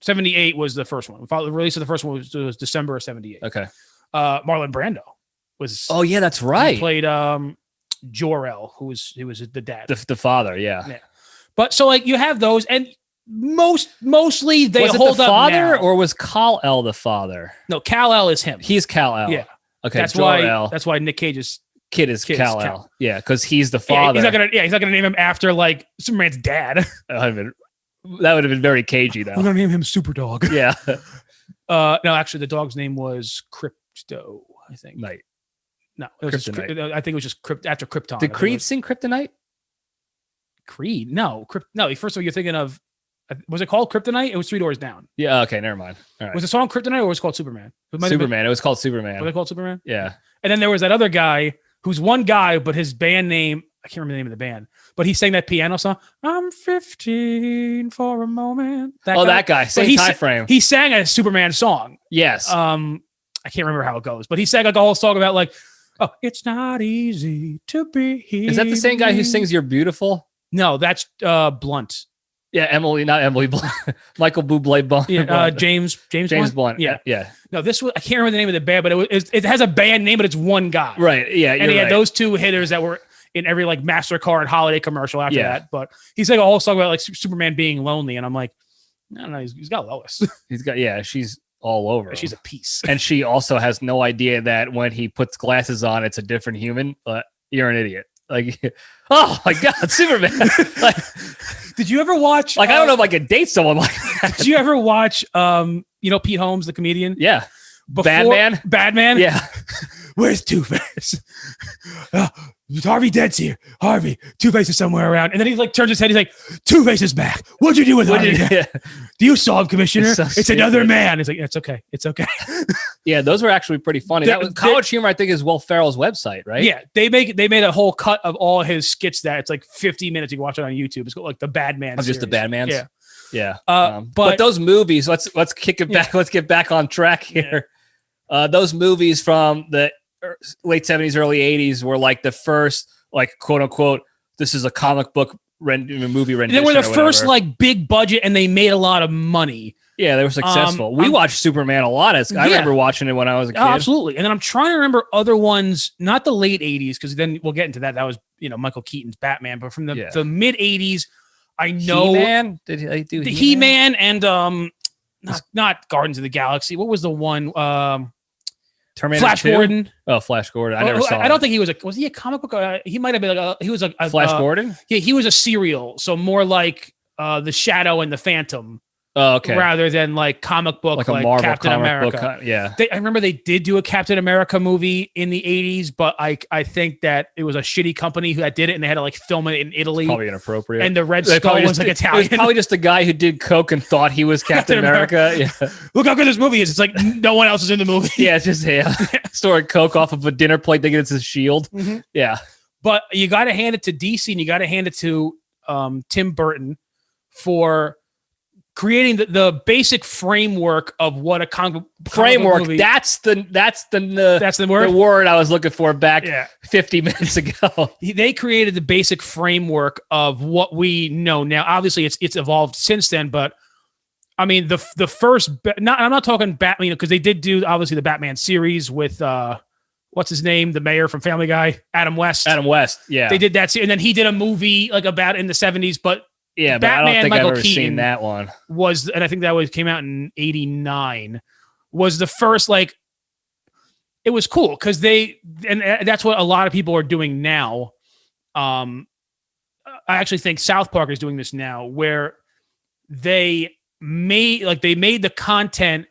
78 was the first one. The release of the first one was December of 78. Okay. Marlon Brando was. Oh yeah, that's right. He played Jor-El, who was the dad, the father. Yeah. But so like you have those, and mostly they was it hold the up father now. Or was Kal-El the father? No, Kal-El is him. He's Kal-El. Yeah. Okay, That's Jor-El. why Nick Cage's Kid is Kid is Kal-El. Kal. Yeah, because he's the yeah, father. he's not gonna name him after like Superman's dad. That would have been very cagey, though. We're gonna name him Superdog. Yeah. No, actually, the dog's name was Crypto. I think. Night. No, it was just, I think it was just after Krypton. Did Creed sing Kryptonite? Creed? No, no. First of all, you're thinking of. Was it called Kryptonite? It was Three Doors Down. Yeah. Okay. Never mind. All right. Was the song Kryptonite or was it called Superman? Superman. It was called Superman. Was it called Superman? Yeah. And then there was that other guy who's one guy, but his band name, I can't remember the name of the band, but he sang that piano song. I'm 15 for a moment. That guy. Same time frame. He sang a Superman song. Yes. I can't remember how it goes, but he sang like a whole song about like, oh, it's not easy to be. Is that the same guy who sings "You're Beautiful"? No, that's Blunt. Yeah, not Emily Blunt. Michael Bublé Blunt. Yeah, James Blunt. Yeah. Yeah. No, I can't remember the name of the band, but it has a band name, but it's one guy. Right. Yeah. And he had those two hitters that were in every like MasterCard holiday commercial after that. But he's like a whole song about like Superman being lonely, and I'm like, no, he's got Lois. She's all over. She's a piece. And she also has no idea that when he puts glasses on, it's a different human. But you're an idiot. Like, oh my God, Superman. Like, did you ever watch? Like, I don't know if I could date someone like that. Did you ever watch, Pete Holmes, the comedian? Yeah. Badman? Yeah. Where's Two-Face? Harvey Dent's here. Harvey, Two-Face is somewhere around. And then he like turns his head. He's like, Two-Face is back. What'd you do with Harvey? Do you solve, Commissioner? It's another man. It's like, it's okay. It's okay. Yeah, those were actually pretty funny. That was College Humor, I think, is Will Ferrell's website, right? Yeah, they made a whole cut of all his skits. That it's like 50 minutes. You can watch it on YouTube. It's called like the Badman. Just the Badmans. Yeah, yeah. But those movies, let's kick it back. Let's get back on track here. Yeah. Those movies from the late 70s, early 80s were like the first, like, quote unquote, this is a comic book movie rendition. They were the first like big budget, and they made a lot of money. Yeah, they were successful. We watched Superman a lot. I remember watching it when I was a kid. Oh, absolutely. And then I'm trying to remember other ones, not the late 80s, because then we'll get into that. That was, Michael Keaton's Batman. But from the mid 80s, I know He-Man? Did he do the He-Man and not Guardians of the Galaxy. What was the one? Terminator Flash 2? Gordon. Oh, Flash Gordon. I never saw I don't think he was he a comic book? He might have been he was a Flash Gordon? Yeah, he was a serial. So more like the Shadow and the Phantom. Oh, okay. Rather than like comic book, like a Marvel Captain America. I remember they did do a Captain America movie in the 80s, but I think that it was a shitty company that did it, and they had to like film it in Italy. It's probably inappropriate. And the Red Skull was like Italian. It was probably just the guy who did coke and thought he was Captain America. Yeah. Look how good this movie is. It's like no one else is in the movie. Yeah, it's just storing coke off of a dinner plate thinking it's his shield. Mm-hmm. Yeah. But you got to hand it to DC, and you got to hand it to Tim Burton for creating the basic framework of what a comic framework. Movie. That's the word. The word I was looking for back 50 minutes ago. They created the basic framework of what we know now. Obviously, it's evolved since then, but I mean the first. I'm not talking Batman, because they did do obviously the Batman series with what's his name, the mayor from Family Guy, Adam West. Yeah, they did that, and then he did a movie like about in the 70s, but. Yeah, Batman, but I don't think Michael I've ever Keaton seen that one. And I think that came out in 89. Was the first like, it was cool because that's what a lot of people are doing now. I actually think South Park is doing this now, where they made the content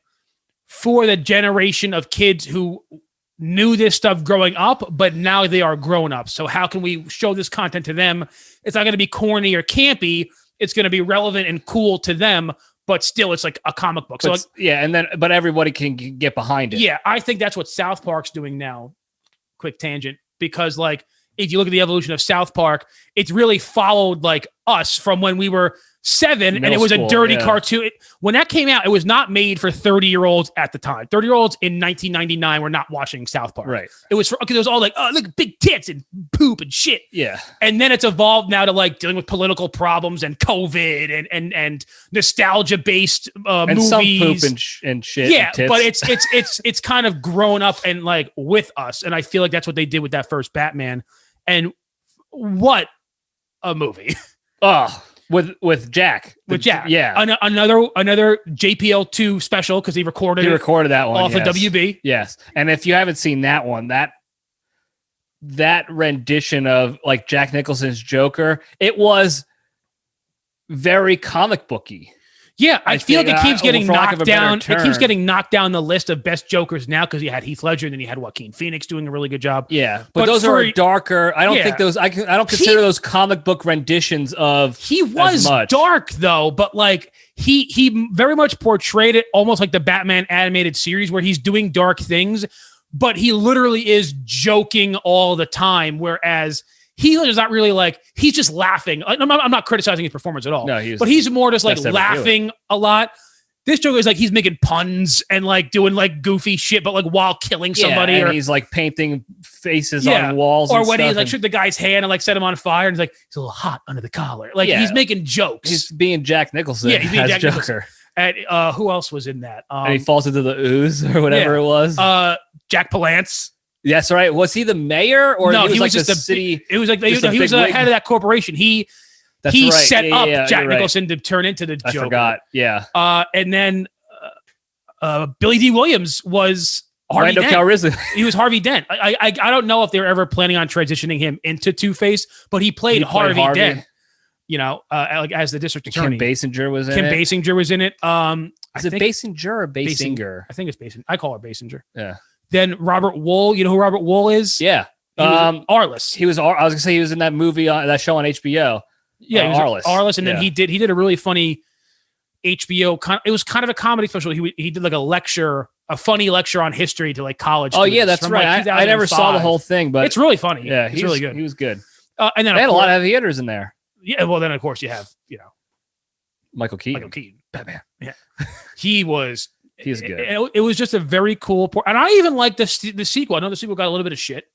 for the generation of kids who knew this stuff growing up, but now they are grown up. So how can we show this content to them? It's not going to be corny or campy. It's going to be relevant and cool to them, but still it's like a comic book. So but everybody can get behind it. Yeah, I think that's what South Park's doing now. Quick tangent, because like if you look at the evolution of South Park, it's really followed like us from when we were 7 and it was a dirty cartoon. When that came out, it was not made for 30-year-olds at the time. 30-year-olds in 1999 were not watching South Park. Right. It was because it was all like, oh, look, big tits and poop and shit. Yeah. And then it's evolved now to like dealing with political problems and COVID and nostalgia-based and movies. Some poop and shit. Yeah, and but it's kind of grown up and like with us. And I feel like that's what they did with that first Batman. And what a movie. Oh, with Jack. Yeah. Another JPL2 special because he recorded that one off of WB. Yes. And if you haven't seen that one, that rendition of like Jack Nicholson's Joker, it was very comic booky. Yeah, I feel like it keeps getting knocked down. It keeps getting knocked down the list of best Jokers now because you had Heath Ledger and then you had Joaquin Phoenix doing a really good job. Yeah, but those are darker. I don't think those. I don't consider those comic book renditions of. He was dark though, but like he very much portrayed it almost like the Batman animated series where he's doing dark things, but he literally is joking all the time. Whereas Heath is not really like, he's just laughing. I'm not criticizing his performance at all. No, but he's more just like laughing a lot. This Joker is like, he's making puns and like doing like goofy shit, but like while killing somebody. And he's like painting faces on walls. Or when he like shook the guy's hand and like set him on fire and he's like, he's a little hot under the collar. Like he's making jokes. He's being Jack Nicholson. Yeah, he's being Jack Joker. Nicholson. And who else was in that? And he falls into the ooze or whatever it was. Jack Palance. Yes, right. Was he the mayor or no? He was like just the city. It was like he was the head of that corporation. He set up Jack Nicholson to turn into the Joker. I forgot. Yeah. And then Billy D. Williams was Harvey Dent. Calrissian. He was Harvey Dent. I don't know if they were ever planning on transitioning him into Two-Face, but he played Harvey Dent. You know, like as the district attorney. Kim Basinger was in it. Kim Basinger was in it. Is it Basinger or Basinger? I think it's Basinger. I call her Basinger. Yeah. Then Robert Wool, you know who Robert Wool is? Yeah. Arliss. I was gonna say he was in that movie that show on HBO. Yeah, Arliss. Arliss, and then he did a really funny HBO. It was kind of a comedy special. He did like a funny lecture on history to like college. Oh yeah, that's right. I never saw the whole thing, but it's really funny. Yeah, it's really good. He was good. And then they had a lot of heavy hitters in there. Yeah, well then of course you have Michael Keaton, Batman. Yeah, he was. He's good. It was just a very cool and I even liked the sequel. I know the sequel got a little bit of shit.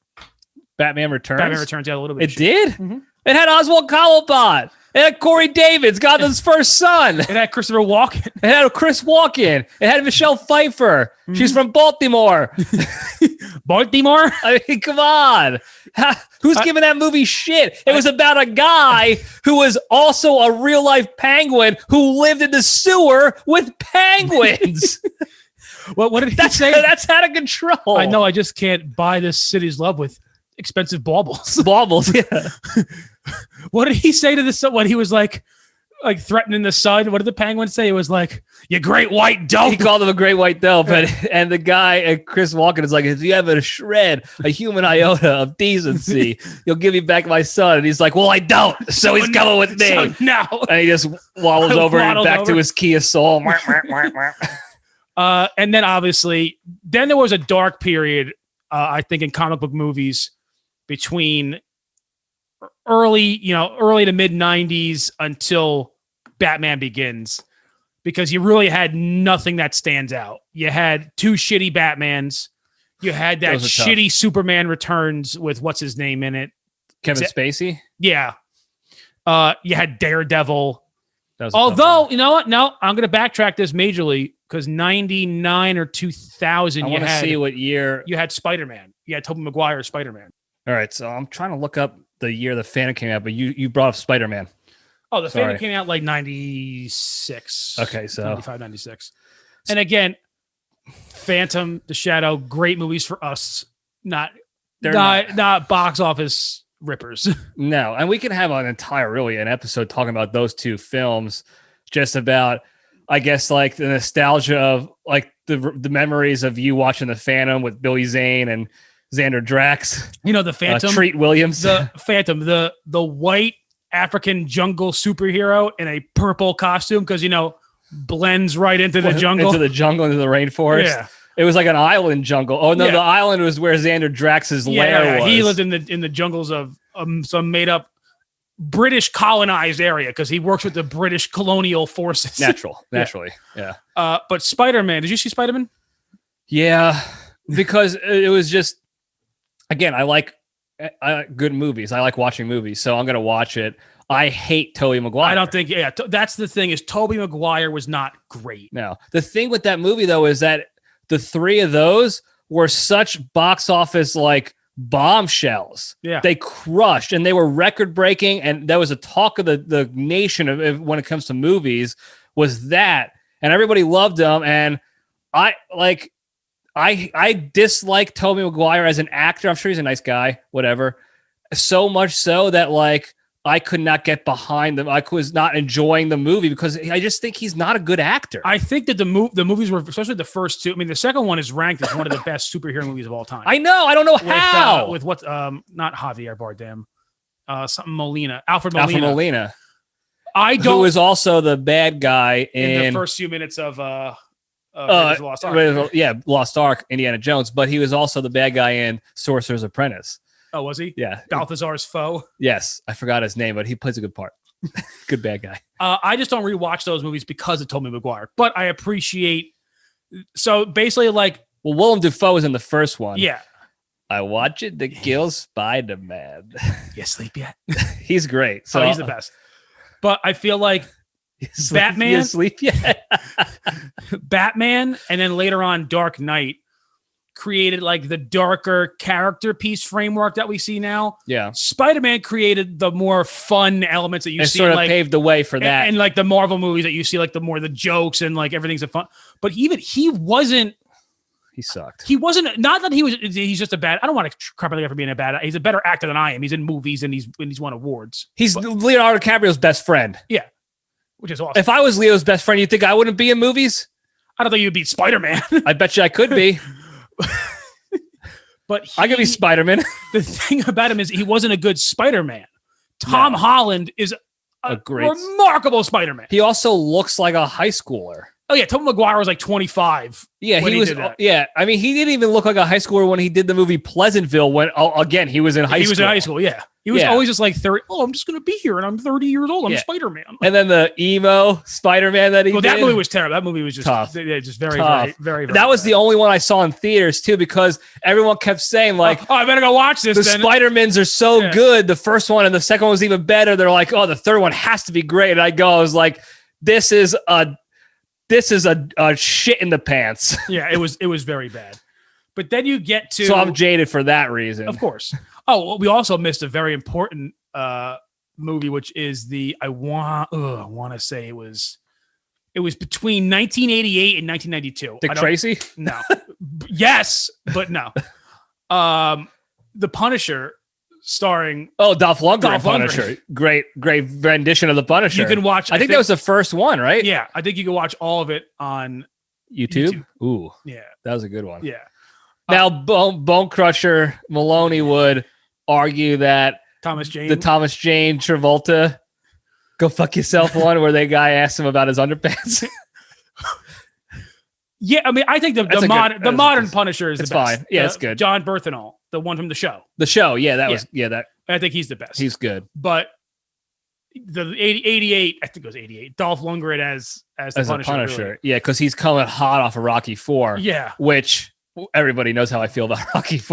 Batman Returns. Batman Returns had a little bit. It did. Mm-hmm. It had Oswald Cobblepot. It had Corey Davis, Gotham's first son. It had Christopher Walken. It had Chris Walken. It had Michelle Pfeiffer. Mm-hmm. She's from Baltimore. Baltimore? I mean, come on. Who's giving that movie shit? It was about a guy who was also a real life penguin who lived in the sewer with penguins. What did he say? That's out of control. I know. I just can't buy this city's love with expensive baubles. Baubles, yeah. What did he say to the sun when he was like threatening the sun? What did the penguin say? It was like, "You great white dope." He called him a great white dope, and the guy, Chris Walken, is like, "If you have a shred, a human iota of decency, you'll give me back my son." And he's like, "Well, I don't, so he's coming with me." So now, and he just waddles over and back to his Kia Soul. And then obviously, there was a dark period, I think, in comic book movies between early to mid 90s until Batman Begins, because you really had nothing that stands out. You had two shitty Batmans. You had that shitty Superman Returns with what's his name in it? Kevin Spacey? Yeah. You had Daredevil. Although, you know what? No, I'm going to backtrack this majorly because 99 or 2000, I want to see what year. You had Spider-Man. You had Tobey Maguire's Spider-Man. All right, so I'm trying to look up the year the Phantom came out, but you brought up Spider-Man. Oh, the Phantom came out like 96. Okay, so 95, 96. And again, Phantom, The Shadow, great movies for us. Not box office rippers. No, and we can have an episode talking about those two films, just about, I guess, like the nostalgia of like the memories of you watching the Phantom with Billy Zane and Xander Drax. You know, the Phantom. Treat Williams. The Phantom, the white African jungle superhero in a purple costume because, blends right into the jungle. Into the rainforest. Yeah. It was like an island jungle. Oh, no, the island was where Xander Drax's lair was. He lived in the jungles of some made-up British colonized area because he works with the British colonial forces. Naturally, yeah. But Spider-Man, did you see Spider-Man? Yeah, because it was just, again, I like good movies. I like watching movies, so I'm going to watch it. I hate Tobey Maguire. I don't think, that's the thing, is Tobey Maguire was not great. No. The thing with that movie, though, is that the three of those were such box office, like, bombshells. Yeah. They crushed, and they were record breaking. And that was a talk of the nation of when it comes to movies was that, and everybody loved them. And I dislike Tobey Maguire as an actor. I'm sure he's a nice guy, whatever. So much so that like I could not get behind them. I was not enjoying the movie because I just think he's not a good actor. I think that the movies were, especially the first two. I mean, the second one is ranked as one of the best superhero movies of all time. I know. I don't know how. With what? Not Javier Bardem. Something Molina. Alfred Molina. I don't. Who is also the bad guy in the first few minutes of Lost Ark. Yeah, Lost Ark, Indiana Jones. But he was also the bad guy in Sorcerer's Apprentice. Oh, was he? Yeah. Balthazar's foe. Yes. I forgot his name, but he plays a good part. Good bad guy. I just don't rewatch those movies because of Tobey Maguire, but I appreciate. So basically, like, well, Willem Dafoe was in the first one. Yeah. I watch it to kill Spider-Man. You sleep yet? He's great. So he's the best. But I feel like Batman. You sleep yet? Batman, and then later on, Dark Knight created like the darker character piece framework that we see now. Yeah. Spider-Man created the more fun elements that you see. Sort of like, paved the way for that. And like the Marvel movies that you see, like the jokes and like everything's a fun. But he wasn't. He sucked. He wasn't. Not that he's just a bad. I don't want to crap on the guy for being a bad. He's a better actor than I am. He's in movies and he's won awards. He's Leonardo DiCaprio's best friend. Yeah. Which is awesome. If I was Leo's best friend, you think I wouldn't be in movies? I don't think you'd beat Spider-Man. I bet you I could be. But I could be Spider-Man. The thing about him is he wasn't a good Spider-Man. Tom Holland is a great, remarkable Spider-Man. He also looks like a high schooler. Oh yeah, Tobey Maguire was like 25. Yeah, he was. Yeah, I mean, he didn't even look like a high schooler when he did the movie Pleasantville. When again, he was in high school. He was in high school. Yeah, he was always just like 30. Oh, I'm just gonna be here, and I'm 30 years old. I'm Spider-Man. And then the emo Spider-Man that he did. That movie was terrible. That movie was just tough. Just very, very, very. That was the only one I saw in theaters too, because everyone kept saying like, "Oh, I better go watch this." The Spider-Mans are so good. The first one and the second one was even better. They're like, "Oh, the third one has to be great." And I was like, "This is a shit in the pants." Yeah, it was very bad. But then you get to. So I'm jaded for that reason. Of course. Oh, well, we also missed a very important movie, which is I want to say it was between 1988 and 1992. Dick Tracy? No. Yes, but no. The Punisher, starring Dolph Lundgren. Punisher. Great rendition of the Punisher. You can watch. I think that was the first one, right? Yeah, I think you can watch all of it on YouTube. Ooh, yeah, that was a good one. Yeah. Now, Bone Crusher Maloney would argue that the Thomas Jane Travolta "Go Fuck Yourself" one, where the guy asked him about his underpants. Yeah, I mean, I think the modern Punisher is the best. Fine. Yeah, it's good. John Berthenol, the one from the show. The show, yeah, that. I think he's the best. He's good. But the 88, I think it was 88. Dolph Lundgren as the Punisher. Really. Yeah, because he's coming hot off of Rocky IV. Yeah, which everybody knows how I feel about Rocky IV.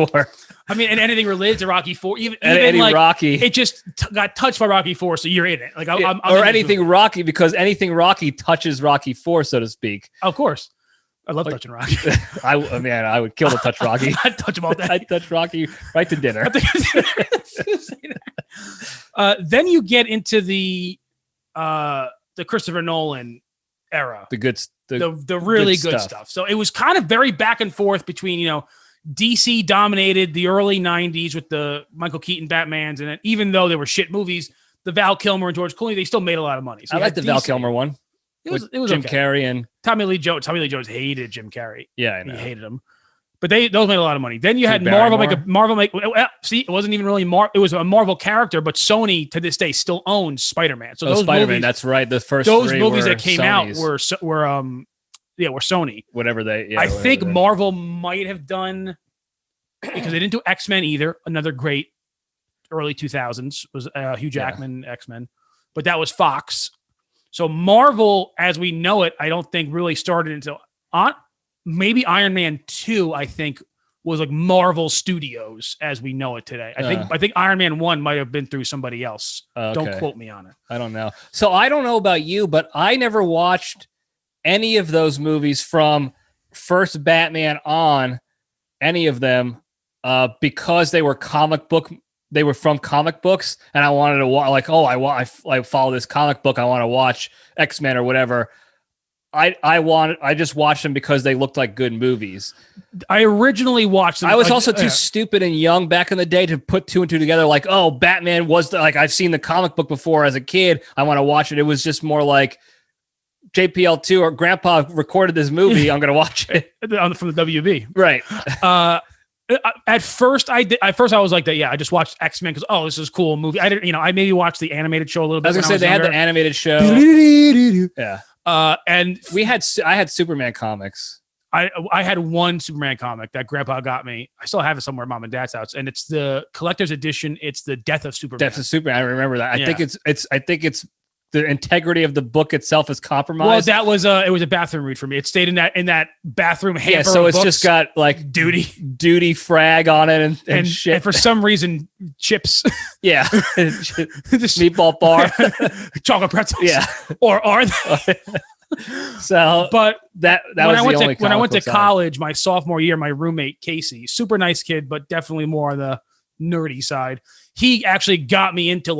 I mean, and anything related to Rocky IV, even like Rocky, it just got touched by Rocky IV, so you're in it. Like, I'm or anything Rocky, because anything Rocky touches Rocky IV, so to speak. Of course. I love touching Rocky. I would kill to touch Rocky. I'd touch him all day. I'd touch Rocky right to dinner. Then you get into the Christopher Nolan era. The really good stuff. So it was kind of very back and forth between, DC dominated the early 90s with the Michael Keaton Batmans, and even though they were shit movies, the Val Kilmer and George Clooney, they still made a lot of money. So I like the Val Kilmer one. It was Jim Carrey and Tommy Lee Jones. Tommy Lee Jones hated Jim Carrey. Yeah, I know. He hated him. But those made a lot of money. Then you had Marvel make. See, it wasn't even really It was a Marvel character, but Sony to this day still owns Spider-Man. So those Spider-Man, movies, that's right. The first those movies that came Sony's. out were Sony. Whatever they. I think Marvel might have done, because they didn't do X-Men either. Another great early 2000s was Hugh Jackman X-Men, but that was Fox. So Marvel, as we know it, I don't think really started until maybe Iron Man 2, I think, was like Marvel Studios as we know it today. I think Iron Man 1 might have been through somebody else. Okay. Don't quote me on it. I don't know. So I don't know about you, but I never watched any of those movies from first Batman on, any of them, because they were from comic books, and I wanted to watch, like, I follow this comic book, I want to watch X-Men or whatever. I just watched them because they looked like good movies. I originally watched them. I was also too stupid and young back in the day to put two and two together. Like, oh, Batman was I've seen the comic book before as a kid. I want to watch it. It was just more like JPL2 or Grandpa recorded this movie. I'm going to watch it from the WB. Right. At first I was like that. Yeah, I just watched X-Men because this is a cool movie. I didn't, I maybe watched the animated show a little bit. I was gonna say they had the animated show. Yeah. And I had Superman comics. I had one Superman comic that Grandpa got me. I still have it somewhere at Mom and Dad's house, and it's the collector's edition. It's the Death of Superman. Death of Superman. I remember that. I think it's the integrity of the book itself is compromised. Well, it was a bathroom read for me. It stayed in that bathrum hamper. Yeah, so it's just got like duty frag on it and shit. And for some reason, chips. Yeah, just meatball bar, chocolate pretzels. Yeah, or are they? So, but that was when I went to college, my sophomore year, my roommate Casey, super nice kid, but definitely more on the nerdy side. He actually got me into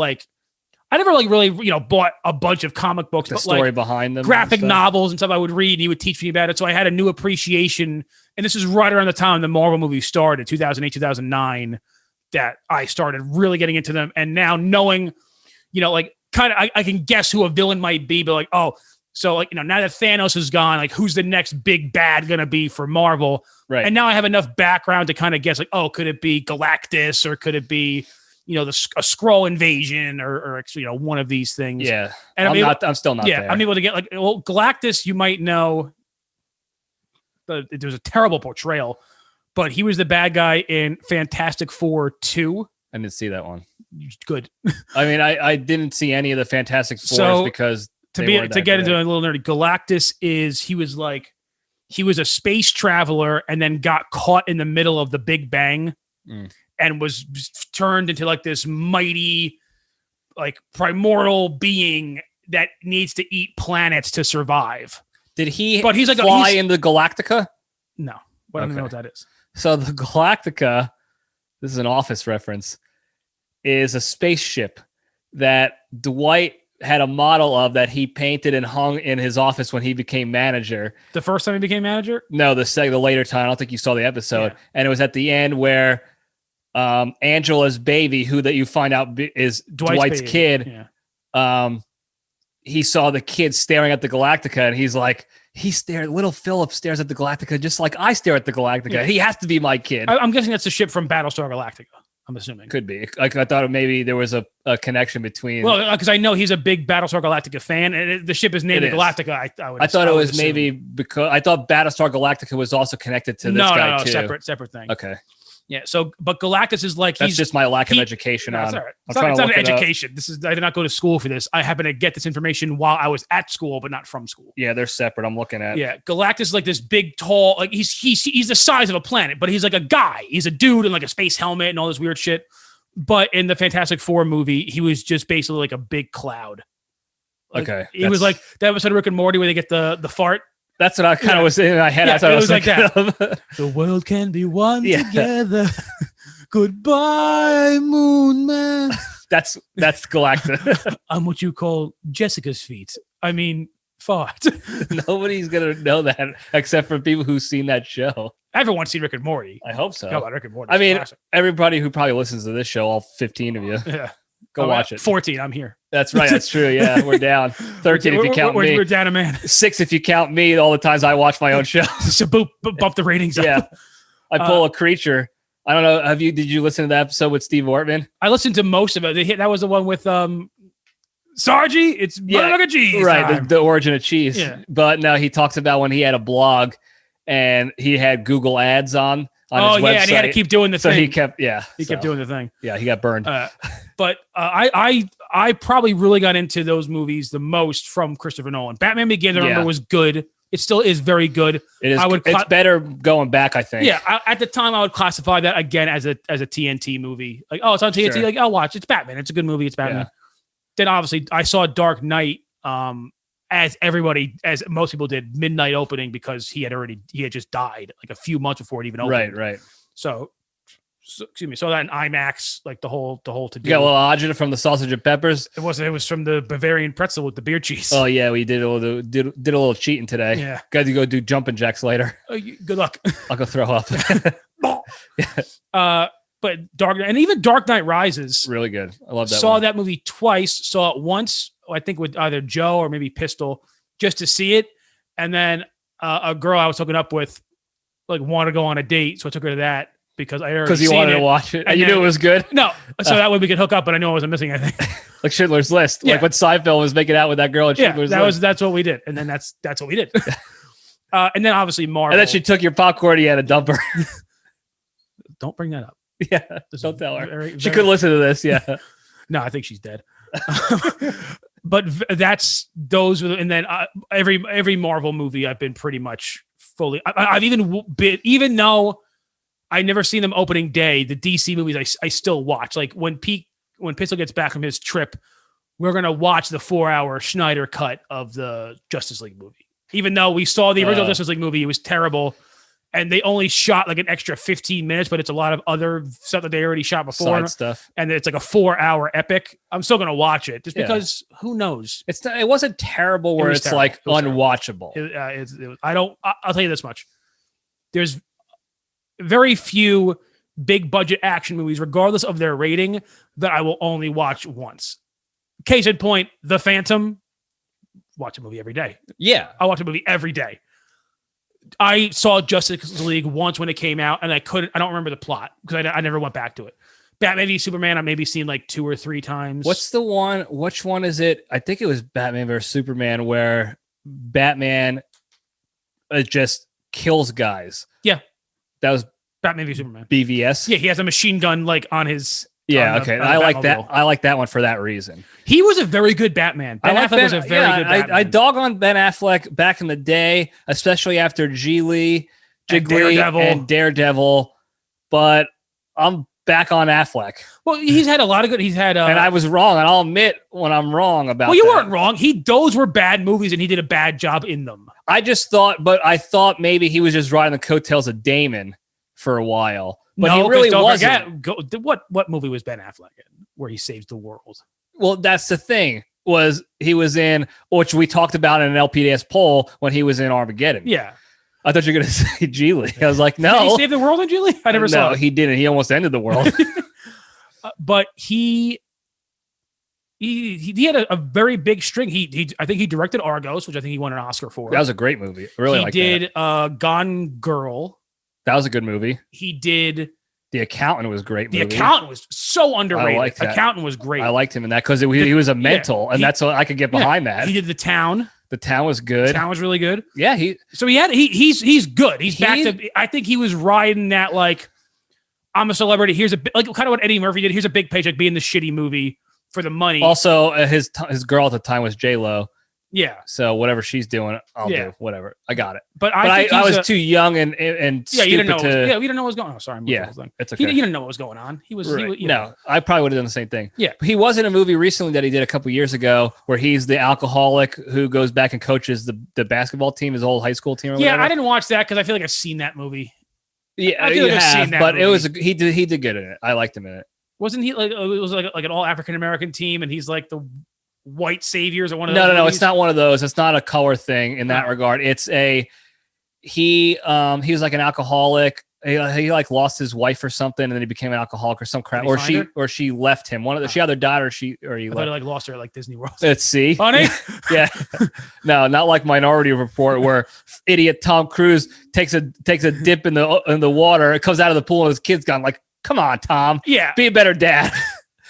I never really bought a bunch of comic books, the story behind them, graphic novels and stuff I would read, and he would teach me about it. So I had a new appreciation, and this is right around the time the Marvel movies started, 2008, 2009, that I started really getting into them. And now knowing, I can guess who a villain might be, but so now that Thanos is gone, like, who's the next big bad going to be for Marvel? Right. And now I have enough background to kind of guess, could it be Galactus, or could it be, a Skrull invasion, or one of these things. Yeah. And I'm still not there. I'm able to get Galactus, you might know, but there's a terrible portrayal, but he was the bad guy in Fantastic Four 2. I didn't see that one. Good. I mean, I didn't see any of the Fantastic Fours because to get into a little nerdy, Galactus he was a space traveler and then got caught in the middle of the Big Bang. And was turned into this mighty, primordial being that needs to eat planets to survive. Did he? But he's fly in the Galactica? No, I don't know what that is. So the Galactica, this is an Office reference, is a spaceship that Dwight had a model of that he painted and hung in his office when he became manager. The first time he became manager? No, the later time. I don't think you saw the episode. Yeah. And it was at the end where Angela's baby, who that you find out is Dwight's kid. Yeah. He saw the kid staring at the Galactica, and he's like, little Philip stares at the Galactica just like I stare at the Galactica. Yeah. He has to be my kid. I'm guessing that's the ship from Battlestar Galactica. I'm assuming. Could be. I thought maybe there was a connection between. Well, because I know he's a big Battlestar Galactica fan, and the ship is named Galactica. I thought it was maybe because I thought Battlestar Galactica was also connected to this guy too. Separate thing. Okay. Yeah. So, but Galactus is that's just my lack of education. No, it's all right. It's not an education. I did not go to school for this. I happen to get this information while I was at school, but not from school. Yeah, they're separate. I'm looking at. Yeah, Galactus is this big, tall. He's the size of a planet, but he's a guy. He's a dude in a space helmet and all this weird shit. But in the Fantastic Four movie, he was just basically a big cloud. Okay, he was like that episode of Rick and Morty where they get the fart. That's what I kind of was in my head. Yeah, it was like that. The world can be one together. Goodbye, Moon Man. That's Galactus. I'm what you call Jessica's feet. I mean, fart. Nobody's gonna know that except for people who've seen that show. Everyone's seen Rick and Morty. I hope so. Come on, Rick and Morty. I mean, everybody who probably listens to this show, all 15 of you. Yeah. Go watch it. 14, I'm here. That's right. That's true. Yeah, we're down. 13 if you count me. We're down a man. 6 if you count me. All the times I watch my own show. So bump the ratings up. Yeah. I pull a creature. I don't know. Did you listen to that episode with Steve Ortman? I listened to most of it. That was the one with Sargy. It's like cheese. Right. The origin of cheese. Yeah. But no, he talks about when he had a blog and he had Google ads on his website. And he had to keep doing the thing. So he kept, kept doing the thing. Yeah, he got burned. But I probably really got into those movies the most from Christopher Nolan. Batman Begins, I remember, was good. It still is very good. It is. It's better going back, I think. Yeah, at the time, I would classify that again as a TNT movie. It's on TNT. Sure. I'll watch. It's Batman. It's a good movie. It's Batman. Yeah. Then obviously, I saw Dark Knight. As most people did, midnight opening because he had just died a few months before it even opened. Right. So saw that in IMAX, like the whole to do. You got a little agita from the sausage and peppers. It was from the Bavarian pretzel with the beer cheese. Oh yeah, we did a little cheating today. Yeah, got to go do jumping jacks later. Good luck. I'll go throw up. But Dark Knight Rises, really good. I love that. Saw that movie twice. Saw it once, I think, with either Joe or maybe Pistol, just to see it, and then a girl I was hooking up with, like, wanted to go on a date, so I took her to that. Because you wanted to watch it and you knew it was good. No, so that way we could hook up, but I knew I wasn't missing anything. Like Schindler's List, like when Seinfeld was making out with that girl in Schindler's List. That's what we did, and then that's what we did. And then obviously Marvel. And then she took your popcorn. You had to dump her. Don't bring that up. Yeah, don't tell her. She could listen to this. Yeah. No, I think she's dead. But that's those, and then every Marvel movie I've been pretty much fully. I've even though I never seen them opening day. The DC movies I still watch. Like when Pistol gets back from his trip, we're gonna watch the 4-hour Schneider cut of the Justice League movie. Even though we saw the original Justice League movie, it was terrible, and they only shot like an extra 15 minutes, but it's a lot of other stuff that they already shot before. Side stuff, and it's like a 4-hour epic. I'm still gonna watch it just because who knows? It wasn't terrible where it's like unwatchable. I'll tell you this much: there's very few big budget action movies, regardless of their rating, that I will only watch once. Case in point, The Phantom. Watch a movie every day. Yeah. I watch a movie every day. I saw Justice League once when it came out, and I don't remember the plot because I never went back to it. Batman v Superman, I've maybe seen like 2 or 3 times. What's the one? Which one is it? I think it was Batman vs Superman, where Batman just kills guys. Yeah. That was Batman v Superman. BVS. Yeah, he has a machine gun like on his. Yeah, okay. I like that. I like that one for that reason. He was a very good Batman. Ben Affleck was a very good Batman. I dog on Ben Affleck back in the day, especially after Jiggly and Daredevil. But I'm back on Affleck. Well, he's had a lot of good. He's had, and I was wrong, and I'll admit when I'm wrong about. Well, you weren't wrong. Those were bad movies, and he did a bad job in them. I thought maybe he was just riding the coattails of Damon for a while, but he really wasn't. What movie was Ben Affleck in where he saves the world? Well, that's the thing. He was in, which we talked about in an LPDS poll when he was in Armageddon. Yeah. I thought you were going to say Geely. I was like, no. Did he save the world in Geely? I never saw it. No, he didn't. He almost ended the world. But he had a very big string. I think he directed Argos, which I think he won an Oscar for. That was a great movie. I really liked that. He did Gone Girl. That was a good movie. He did. The Accountant was great movie. The Accountant was so underrated. I liked that. Accountant was great. I liked him in that because he was a mental, and that's what I could get behind that. He did The Town. The Town was good. The Town was really good. Yeah, he's good. He's back to. I think he was riding that like, I'm a celebrity. Here's kind of what Eddie Murphy did. Here's a big paycheck, be in the shitty movie for the money. Also, his girl at the time was J-Lo. Yeah. So whatever she's doing, I'll do. Whatever. I got it. But I was too young and stupid you didn't know. to. We didn't know what was going on. Oh, sorry. It's okay. He didn't know what was going on. He was. Right. No, I probably would have done the same thing. Yeah. He was in a movie recently that he did a couple years ago where he's the alcoholic who goes back and coaches the basketball team, his old high school team. Or whatever. I didn't watch that because I feel like I've seen that movie. Yeah, you have, but movie. He did good in it. I liked him in it. Wasn't he like it was like an all African American team and he's like the white saviors or one of those? No, it's not one of those. It's not a color thing in that regard. It's he was like an alcoholic. He like lost his wife or something, and then he became an alcoholic or some crap. Or she left him. She either died or he like lost her at like Disney World. Let's see, honey. Yeah, no, not like Minority Report where idiot Tom Cruise takes a dip in the water. It comes out of the pool and his kid's gone. Like, come on, Tom. Yeah, be a better dad.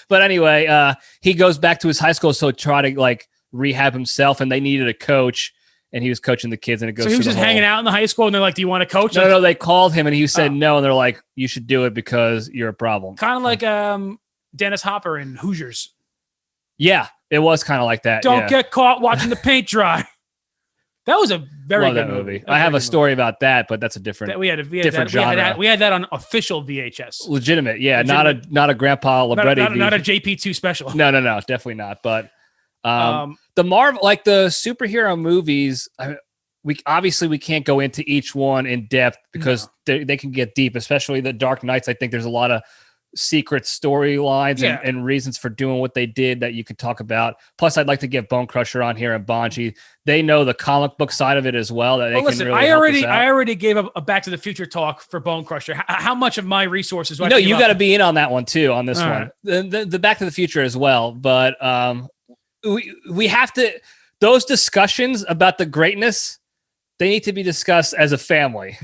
But anyway, he goes back to his high school to try to like rehab himself, and they needed a coach, and he was coaching the kids, and it goes. So he was just hanging out in the high school, and they're like, "Do you want to coach?" No, they called him, and he said no, and they're like, "You should do it because you're a problem." Kind of like Dennis Hopper in Hoosiers. Yeah, it was kind of like that. Don't get caught watching the paint dry. That was a very good movie. I have a story about that, but that's a different. We had different genre. We had that on official VHS. Legitimate, yeah. Legitimate. Not a Grandpa Libretti. Not a JP2 special. No, definitely not. But the Marvel, like the superhero movies, we can't go into each one in depth because they can get deep, especially the Dark Knights. I think there's a lot of secret storylines and reasons for doing what they did that you could talk about. Plus, I'd like to get Bone Crusher on here and Bonji. They know the comic book side of it as well. That they can really help us out. I already gave a Back to the Future talk for Bone Crusher. How much of my resources? You got to be in on that one too. On this one, the Back to the Future as well. But we have to. Those discussions about the greatness, they need to be discussed as a family.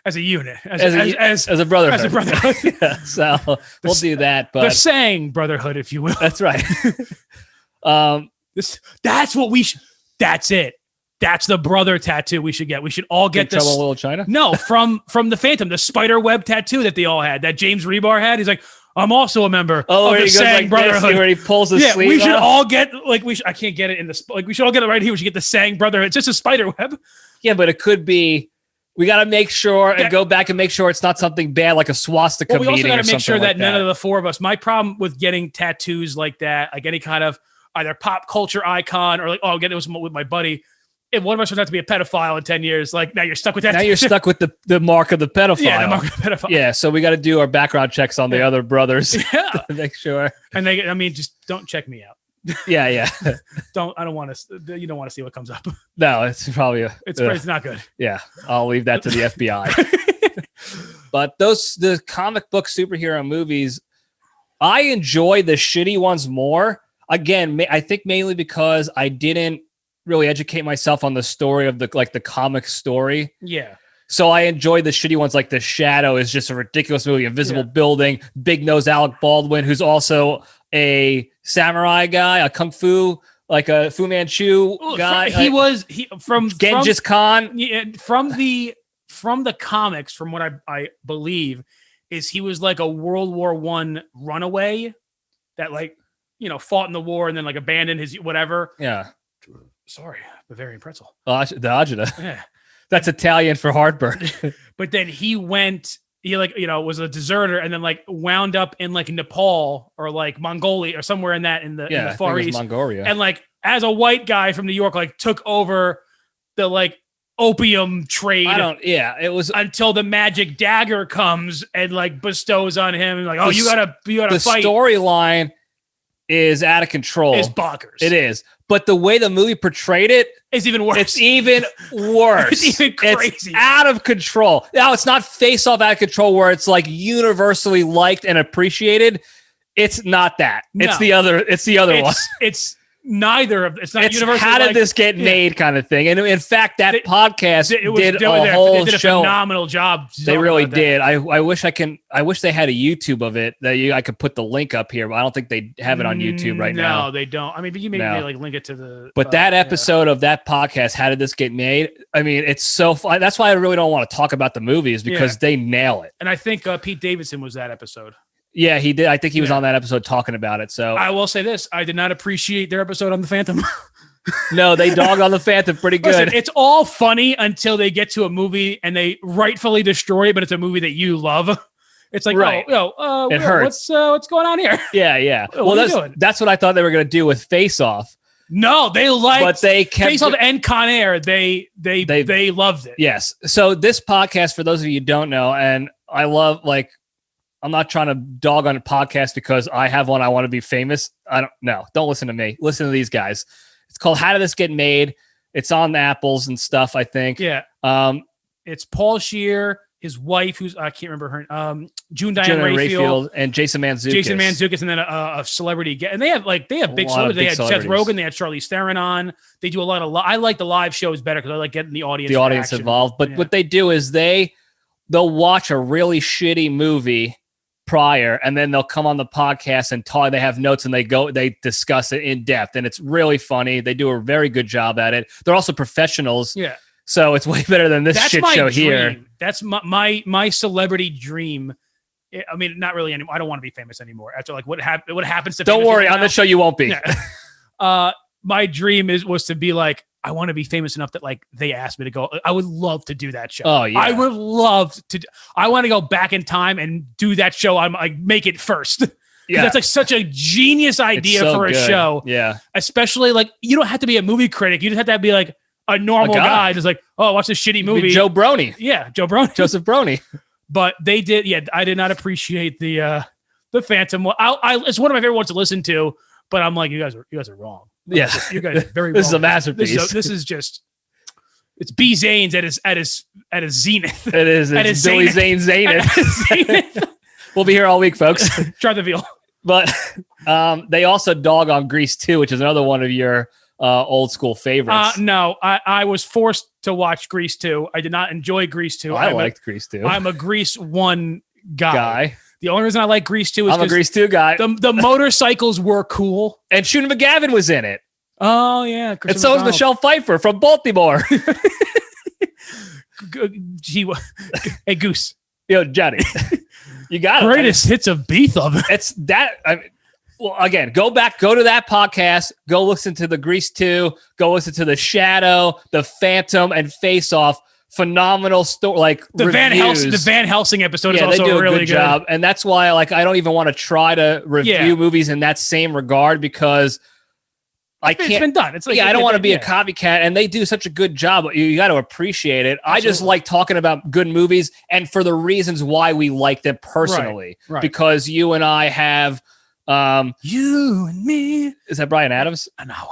As a unit, as a brotherhood. As a brotherhood. Yeah, so we'll do that. But the saying brotherhood, if you will. That's right. That's what we should. That's it. That's the brother tattoo we should get. We should all get this. Trouble in Little China? No, from the Phantom, the spider web tattoo that they all had, that James Rebar had. He's like, I'm also a member of the saying brotherhood. Where he pulls his sleeve we should off. all get I can't get it in the we should all get it right here. We should get the saying brotherhood. It's just a spider web. Yeah, but it could be. We got to make sure and go back and make sure it's not something bad like a swastika meeting. We also got to make sure that none of the four of us. My problem with getting tattoos like that, like any kind of either pop culture icon or like, I'll get it with my buddy. If one of us would have to be a pedophile in 10 years, like now you're stuck with that. Now you're stuck with the mark of the pedophile. Yeah, the mark of the pedophile. Yeah, so we got to do our background checks on the other brothers to make sure. And just don't check me out. Yeah. I don't want to. You don't want to see what comes up. No, it's probably it's not good. Yeah, I'll leave that to the FBI. But the comic book superhero movies, I enjoy the shitty ones more. Again, I think mainly because I didn't really educate myself on the story of the comic story. Yeah. So I enjoy the shitty ones, like The Shadow is just a ridiculous movie. Invisible Building, Big Nose Alec Baldwin, who's also a samurai guy, a kung fu, like a Fu Manchu guy. From Genghis Khan. Yeah, from the comics, from what I believe, is he was like a World War I runaway that fought in the war and then like abandoned his whatever. Yeah. Sorry, Bavarian pretzel. The agita. Yeah. That's Italian for heartburn. But then he was a deserter and then wound up in Nepal or Mongolia or somewhere in the Far East. Mongolia. And as a white guy from New York, took over the opium trade. It was until the magic dagger comes and bestows on him and you gotta fight. The storyline is out of control. It's bonkers. It is. But the way the movie portrayed it is even worse. It's even worse. It's even crazy. It's out of control. Now, it's not Face Off out of control where it's universally liked and appreciated. It's not that. No. It's the other one. It's neither of it's not universally. How did this get made kind of thing? And in fact, that podcast did a whole show. Phenomenal job. They really did. I wish they had a YouTube of it that I could put the link up here, but I don't think they have it on YouTube right now. No, they don't. I mean, but you maybe link it to the. But that episode of that podcast, How Did This Get Made? I mean, it's so fun. That's why I really don't want to talk about the movies because they nail it. And I think Pete Davidson was that episode. Yeah, he did. I think he was on that episode talking about it. So I will say this: I did not appreciate their episode on the Phantom. No, they dog on the Phantom pretty good. Listen, it's all funny until they get to a movie and they rightfully destroy it, but it's a movie that you love. It's like, it hurts. What's going on here? Yeah. Well, that's what I thought they were going to do with Face Off. No, they but they kept Face Off and Con Air. They loved it. Yes. So this podcast, for those of you who don't know, and I love I'm not trying to dog on a podcast because I have one. I want to be famous. Don't listen to me. Listen to these guys. It's called How Did This Get Made? It's on the Apples and stuff, I think. Yeah. It's Paul Scheer, his wife, who's I can't remember her. June Diane Raphael, and Jason Mantzoukas. And then a celebrity. And they have big celebrities. They had Seth Rogen. They had Charlize Theron on. They do a lot of. I like the live shows better because I like getting the audience involved. But what they do is they'll watch a really shitty movie prior, and then they'll come on the podcast and talk. They have notes and they discuss it in depth, and it's really funny. They do a very good job at it. They're also professionals. Yeah. So it's way better than this shit show here. That's my celebrity dream. I mean, not really anymore. I don't want to be famous anymore. After what happens to don't worry, on this show you won't be. Yeah. My dream was to be I want to be famous enough that they asked me to go. I would love to do that show. Oh yeah, I would love to. I want to go back in time and do that show. I'm make it first. Yeah, that's such a genius idea for a show. Yeah, especially you don't have to be a movie critic. You just have to be a normal guy just like, oh, watch this shitty movie. Joe Brony. Yeah, Joe Brony. Joseph Brony. But they did. Yeah, I did not appreciate the Phantom. It's one of my favorite ones to listen to. But I'm like, you guys are wrong. Yeah, you guys are very wrong. This is a masterpiece. This is just. It's B. Zane's at his zenith. It is. It's Billy Zane's zenith. We'll be here all week, folks. Try the veal. But they also dog on Grease 2, which is another one of your old school favorites. No, I was forced to watch Grease 2. I did not enjoy Grease 2. I liked Grease 2. I'm a Grease 1 guy. The only reason I like Grease 2 is I'm a Grease 2 guy. The motorcycles were cool. And Shooter McGavin was in it. Oh, yeah. And so was Michelle Pfeiffer from Baltimore. Hey, Goose. Yo, Johnny. You got it. Greatest hits of Beethoven. It's that. Well, again, go to that podcast. Go listen to the Grease 2. Go listen to The Shadow, The Phantom, and Face Off. Phenomenal story. Like the Van Helsing episode is also they do a really good job. And that's why I don't even want to try to review movies in that same regard because I can't. It's been done. It's like I don't want to be a copycat, and they do such a good job. You got to appreciate it. Absolutely. I just like talking about good movies and for the reasons why we like them personally. Right. Because you and I have. You and me. Is that Bryan Adams? I know.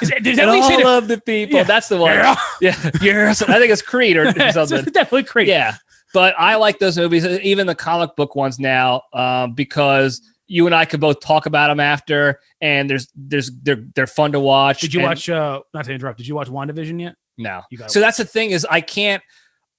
Is that all of the people. Yeah. That's the one. Yeah. I think it's Creed or something. It's definitely Creed. Yeah. But I like those movies, even the comic book ones now, because you and I could both talk about them after, and they're fun to watch. Did you watch? Not to interrupt. Did you watch WandaVision yet? No. So that's the thing is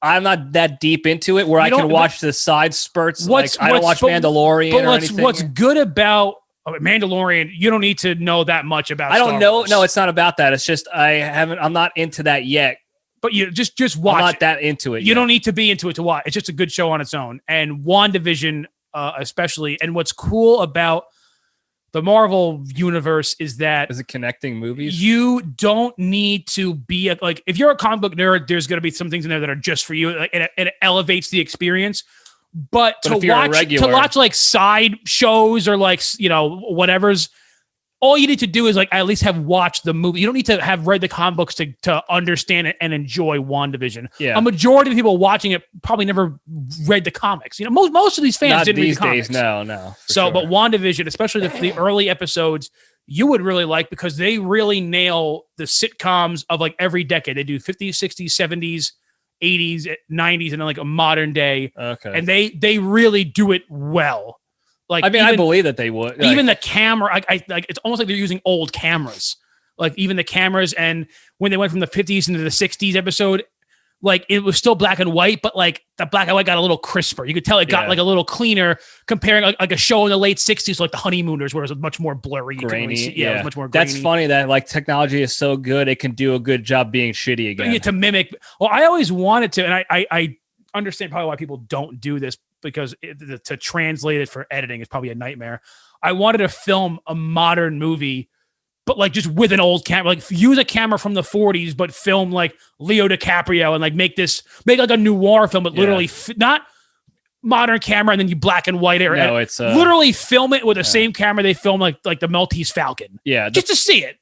I'm not that deep into it where I can watch the side spurts. I don't watch Mandalorian or anything. What's good about Mandalorian? You don't need to know that much about. I don't Star know. Wars. No, it's not about that. It's just I'm not into that yet. But you just watch. I'm not that into it. You don't need to be into it to watch. It's just a good show on its own. And WandaVision, especially. And what's cool about the Marvel universe is it connecting movies? You don't need to be if you're a comic book nerd, there's going to be some things in there that are just for you, and it elevates the experience. But to watch like side shows or whatever's, all you need to do is at least have watched the movie. You don't need to have read the comic books to understand it and enjoy WandaVision. Yeah. A majority of the people watching it probably never read the comics. Most of these fans didn't read the comics. No. So, but WandaVision, especially the early episodes, you would really like because they really nail the sitcoms of every decade. They do 50s, 60s, 70s, 80s, 90s, and then a modern day. Okay. And they really do it well. I believe that they would. Even the camera, it's almost like they're using old cameras. Even the cameras, and when they went from the 50s into the 60s episode, it was still black and white, but the black and white got a little crisper. You could tell it got a little cleaner comparing a show in the late 60s, The Honeymooners, where it was much more blurry. Grainy. It was much more grainy. That's funny that technology is so good, it can do a good job being shitty again. To mimic. Well, I always wanted to, and I understand probably why people don't do this, because to translate it for editing is probably a nightmare. I wanted to film a modern movie, but just with an old camera, use a camera from the 40s, but film Leo DiCaprio and make a noir film, but literally not modern camera and then you black and white it. No, it's literally film it with the same camera they film like the Maltese Falcon. Yeah, just to see it.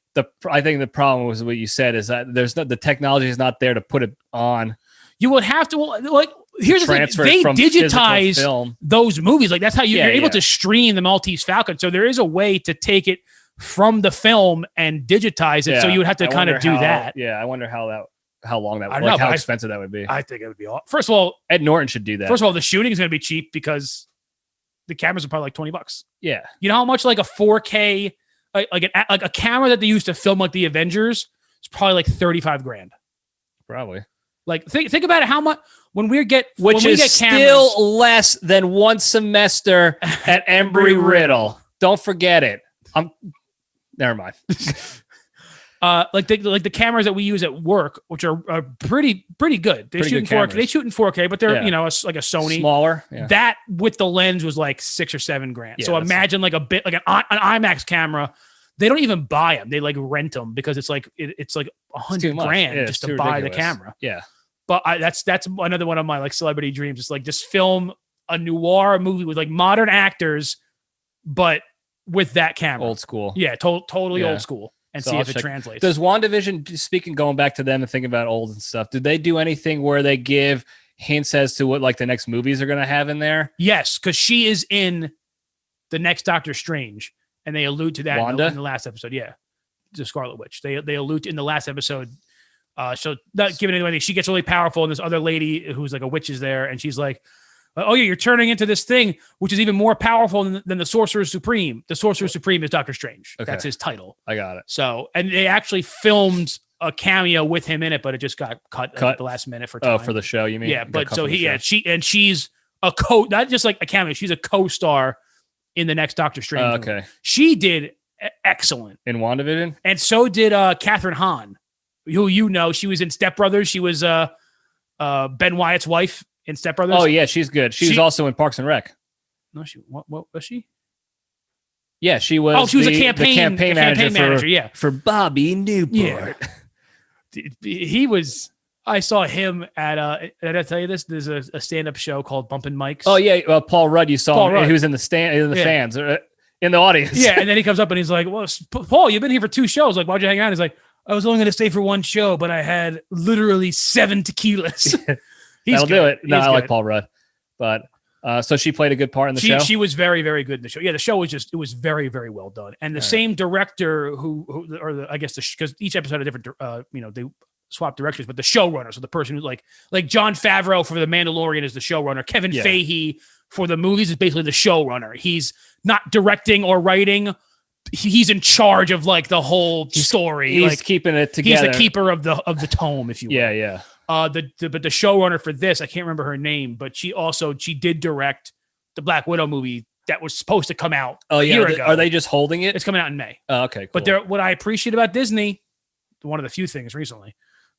I think the problem was what you said is that the technology is not there to put it on. You would have to here's the thing. They digitize those movies. That's how you're able to stream the Maltese Falcon. So there is a way to take it from the film and digitize it. So you would have to kind of do that. Yeah. I wonder how long that would be. How expensive that would be. I think it would be all. First of all, Ed Norton should do that. First of all, the shooting is going to be cheap because the cameras are probably $20. Yeah. You know how much a 4K, a camera that they used to film the Avengers is probably $35,000. Probably. Think about it. How much which is still less than one semester at Embry-Riddle. Don't forget it. Never mind. The cameras that we use at work, which are pretty good. They shoot in 4K. They shoot in 4K, but they're a Sony smaller. Yeah. That with the lens was $6,000 or $7,000. Yeah, so imagine an IMAX camera. They don't even buy them. They rent them because it's $100,000 just to buy the camera. Yeah. But that's another one of my celebrity dreams. It's just film a noir movie with modern actors, but with that camera. Old school. Yeah, totally old school. and So see I'll if it check. translates. Does WandaVision, speaking, going back to them and thinking about old and stuff, did they do anything where they give hints as to what like the next movies are going to have in there? Yes, because she is in the next Doctor Strange, and they allude to that in the last episode. Yeah, the Scarlet Witch. They allude in the last episode. So not giving anything. She gets really powerful, and this other lady who's like a witch is there, and she's like, "Oh yeah, you're turning into this thing, which is even more powerful than the Sorcerer Supreme. The Sorcerer Supreme is Doctor Strange. Okay. That's his title. I got it. So, and they actually filmed a cameo with him in it, but it just got cut at the last minute for time. Oh, for the show, you mean? Yeah, but so she's a not just like a cameo. She's a co-star in the next Doctor Strange. Okay, movie. She did excellent in WandaVision, and so did Catherine Hahn, who she was in Step Brothers. She was Ben Wyatt's wife in Step Brothers. Oh yeah, she's good. She was also in Parks and Rec. No, what was she? Yeah, she was. Oh, she was a campaign manager. For Bobby Newport. Yeah. He was. I saw him at. Did I tell you this? There's a stand-up show called Bumpin' Mics. Oh yeah, Paul Rudd. You saw him. Rudd. He was in the fans, in the audience. Yeah, and then he comes up and he's like, "Well, Paul, you've been here for 2 shows. Like, why'd you hang out?" He's like, "I was only going to stay for 1 show, but I had literally 7 tequilas." That'll do it. No, I like Paul Rudd, but. So she played a good part in the show? She was very, very good in the show. Yeah, the show was it was very, very well done. And the same director because each episode had different, they swap directors, but the showrunner, so the person who's like Jon Favreau for The Mandalorian is the showrunner. Kevin Feige for the movies is basically the showrunner. He's not directing or writing. He's in charge of like the whole story. He's keeping it together. He's the keeper of the tome, if you will. Yeah. But the showrunner for this, I can't remember her name, but she did direct the Black Widow movie that was supposed to come out a year ago. Are they just holding it? It's coming out in May. Oh, okay, cool. But what I appreciate about Disney, one of the few things recently,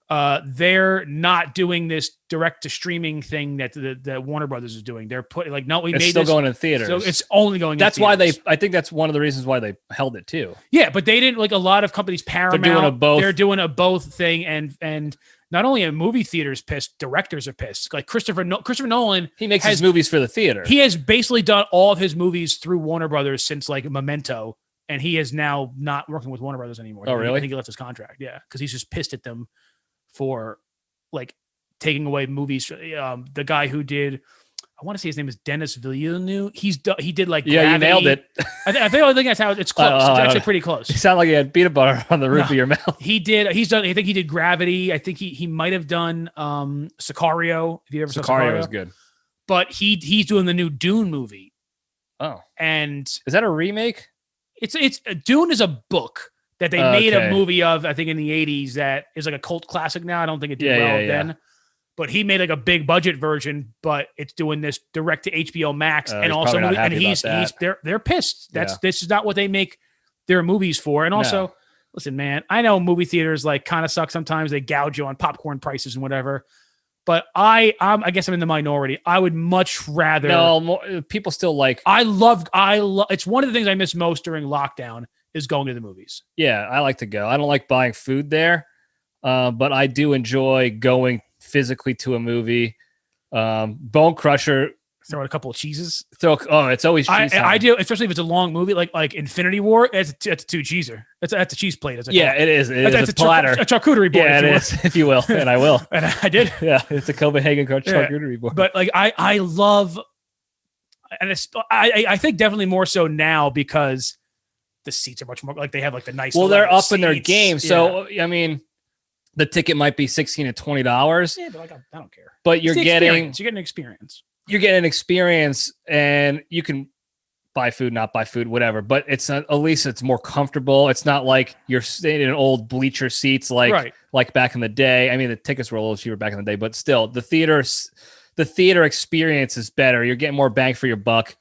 they're not doing this direct to streaming thing that Warner Brothers is doing. They're putting it's still going in theaters. So it's only going. That's in why theaters. I think that's one of the reasons why they held it too. Yeah, but they didn't a lot of companies. Paramount, they're doing a both thing, and not only are movie theaters pissed, directors are pissed. Like Christopher Nolan, he makes his movies for the theater. He has basically done all of his movies through Warner Brothers since like Memento, and he is now not working with Warner Brothers anymore. Oh, really? I think he left his contract. Yeah, because he's just pissed at them for like taking away movies. The guy who did, I want to say his name is Denis Villeneuve. He did like Gravity. You nailed it. I think that's how it's close. It's actually pretty close. You sound like you had peanut butter on the roof of your mouth. I think he did Gravity. I think he might have done Sicario. If you ever saw Sicario, was good. But he's doing the new Dune movie. Oh, and is that a remake? It's Dune is a book that they made a movie of. I think in the 80s that is like a cult classic now. I don't think it did well then. But he made like a big budget version, but it's doing this direct to HBO Max, and also they're pissed. This is not what they make their movies for. And also, listen, man, I know movie theaters like kind of suck sometimes. They gouge you on popcorn prices and whatever. But I guess I'm in the minority. I would much rather. No, people still like. I love. It's one of the things I miss most during lockdown is going to the movies. Yeah, I like to go. I don't like buying food there, but I do enjoy going physically to a movie. Bone Crusher, throw in a couple of cheeses. It's always cheese. I do, especially if it's a long movie like Infinity War. It's a 2-cheeser. That's a cheese plate. It is. It's a platter, a charcuterie board. Yeah, it is, if you will, and I will. And I did. Yeah, it's a Copenhagen charcuterie board. But like I love, and I think definitely more so now because the seats are much more like they have like the nice. Well, they're up in their game, so I mean. The ticket might be $16 to $20. Yeah, but like I don't care. But you're getting an experience. You're getting an experience, and you can buy food, not buy food, whatever. But it's not, at least it's more comfortable. It's not like you're sitting in old bleacher seats like back in the day. I mean, the tickets were a little cheaper back in the day, but still, the theater experience is better. You're getting more bang for your buck.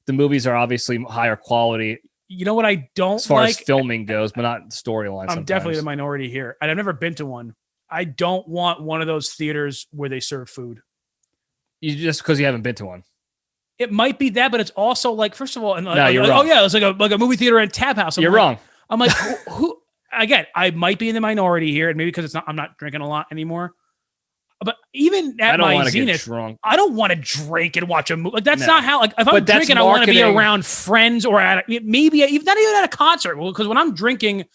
The movies are obviously higher quality. You know what I don't as far as filming goes, but not storyline. I'm definitely the minority here. And I've never been to one. I don't want one of those theaters where they serve food. You just because you haven't been to one. It might be that, but it's also like, first of all, and you're wrong. Oh yeah, it's like a movie theater and tap house. You're wrong. I'm like, who? Again, I might be in the minority here, and maybe because I'm not drinking a lot anymore. But even at my zenith, I don't want to drink and watch a movie. Like that's not how. Like if I'm drinking, I want to be around friends or at maybe even not even at a concert. Well, because when I'm drinking,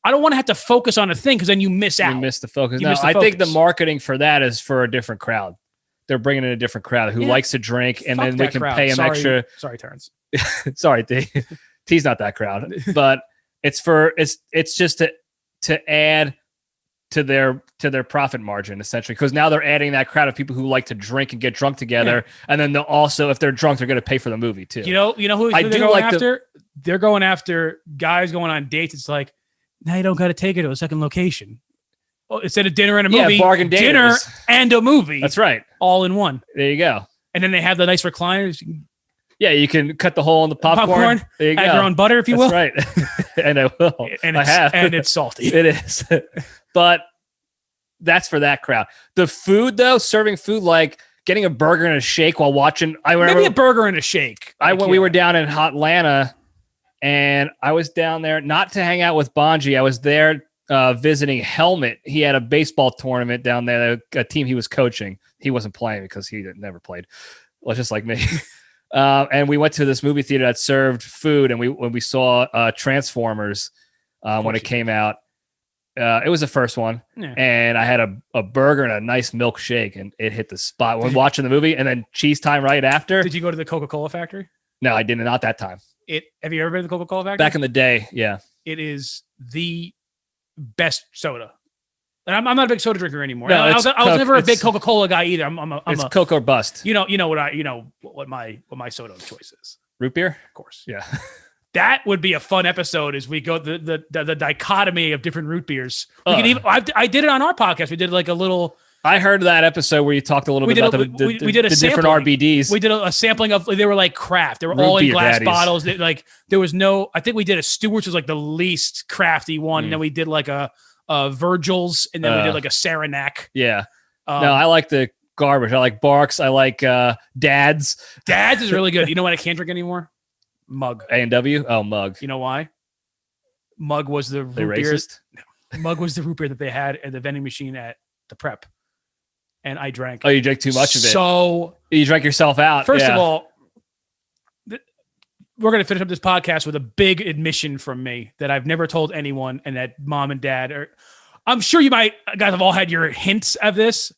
I don't want to have to focus on a thing because then you miss out. You miss the focus. I think the marketing for that is for a different crowd. They're bringing in a different crowd who likes to drink, and then we can pay them extra. Sorry, Terrence. Sorry, T. T's not that crowd, but it's just to add to their profit margin, essentially, because now they're adding that crowd of people who like to drink and get drunk together, and then they'll also, if they're drunk, they're going to pay for the movie too. You know who they're going after? They're going after guys going on dates. It's like, now you don't got to take it to a second location. Well, instead of dinner and a movie, bargain dinner and a movie. That's right, all in one. There you go. And then they have the nice recliners. Yeah, you can cut the hole in the popcorn. There you add your own butter if you will. That's right. And I will. And I have. And it's salty. It is. But that's for that crowd. The food, though, serving food, like getting a burger and a shake while watching. Maybe a burger and a shake. We were down in Atlanta, and I was down there not to hang out with Bonji. I was there visiting Helmet. He had a baseball tournament down there, a team he was coaching. He wasn't playing because he never played. Well, just like me. And we went to this movie theater that served food, and when we saw Transformers when it came out, it was the first one, and I had a burger and a nice milkshake, and it hit the spot when watching the movie. And then cheese time right after. Did you go to the Coca-Cola factory? No, I didn't. Not that time. Have you ever been to the Coca-Cola factory? Back in the day, yeah. It is the best soda. And I'm not a big soda drinker anymore. No, I was never a big Coca-Cola guy either. It's Coke or bust. You know what my soda of choice is. Root beer, of course. Yeah. That would be a fun episode as we go the dichotomy of different root beers. We can even I did it on our podcast. We did like a little. I heard that episode where you talked a little bit about the different RBDs. We did a sampling of, they were like craft. They were all in glass bottles. There was no, I think we did a Stewart's was like the least crafty one. And then we did like a Virgil's, and then we did like a Saranac. Yeah. No, I like the garbage. I like Barks. I like Dad's. Dad's is really good. You know what I can't drink anymore? Mug. A&W? Oh, Mug. You know why? Mug was the root beer. Mug was the root beer that they had at the vending machine at the prep. And I drank. Oh, you drank too much of it. So you drank yourself out. First of all, we're going to finish up this podcast with a big admission from me that I've never told anyone, and that mom and dad are. I'm sure you guys have all had your hints of this.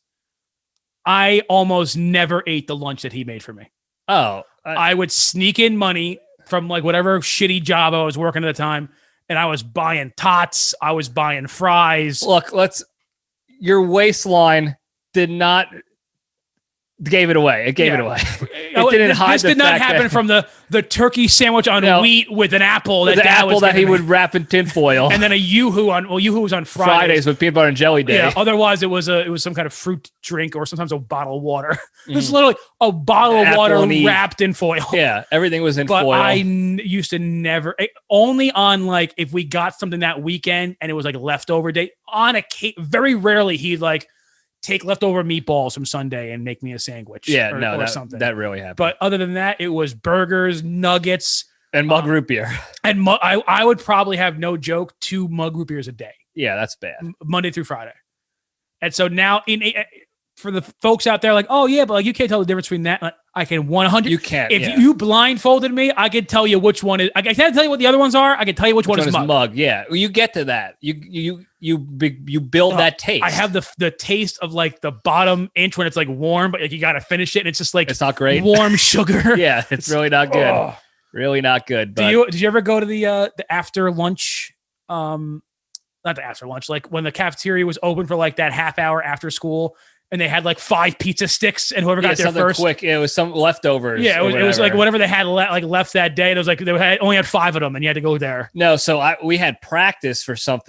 I almost never ate the lunch that he made for me. Oh, I would sneak in money from like whatever shitty job I was working at the time, and I was buying tots. I was buying fries. Look, your waistline did not gave it away. It gave it away. It didn't hide. This did not happen from the turkey sandwich on wheat with an apple. With an apple that he would wrap in tinfoil, and then a Yoo-hoo was on Fridays with peanut butter and jelly day. Yeah. Otherwise, it was some kind of fruit drink or sometimes a bottle of water. This is literally a bottle of water wrapped in foil. Yeah, everything was in foil. But I used to never, only on like if we got something that weekend and it was like leftover day. Very rarely he'd like take leftover meatballs from Sunday and make me a sandwich. Yeah, something. That really happened. But other than that, it was burgers, nuggets, and mug root beer. And I would probably have, no joke, 2 mug root beers a day. Yeah, that's bad. Monday through Friday. And so now, for the folks out there, like, oh yeah, but like you can't tell the difference between that. Like, I can 100. You can't. If you blindfolded me, I could tell you which one is. I can't tell you what the other ones are. I can tell you which one is mug. Yeah, well, you get to that. You build that taste. I have the taste of like the bottom inch when it's like warm, but like you got to finish it, and it's just like it's not great. Warm sugar. Yeah, it's really not good. Oh. Really not good. But did you ever go to the after lunch? Not the after lunch, like when the cafeteria was open for like that half hour after school. And they had like 5 pizza sticks, and whoever got there first, quick. It was some leftovers. Yeah, it was like whatever they had left that day. It was like only had 5 of them, and you had to go there. No, so we had practice for some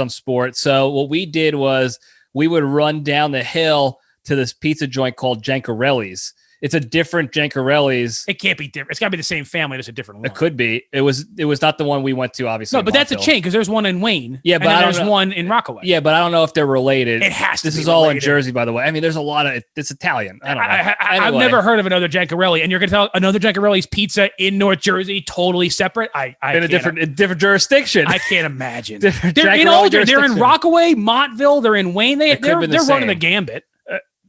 sport. So what we did was we would run down the hill to this pizza joint called Jancarelli's. It's a different Jancarelli's. It can't be different. It's got to be the same family, just a different one. It could be. It was not the one we went to, obviously. No, but that's a chain because there's one in Wayne. Yeah, but there's one in Rockaway. Yeah, but I don't know if they're related. It has to. This is all in Jersey, by the way. I mean, there's a lot of it's Italian. I don't know. I've never heard of another Jancarelli, and you're going to tell another Jancarelli's pizza in North Jersey totally separate. In a different jurisdiction. I can't imagine. They're in Alder. They're in Rockaway, Montville. They're in Wayne. They're running the gambit.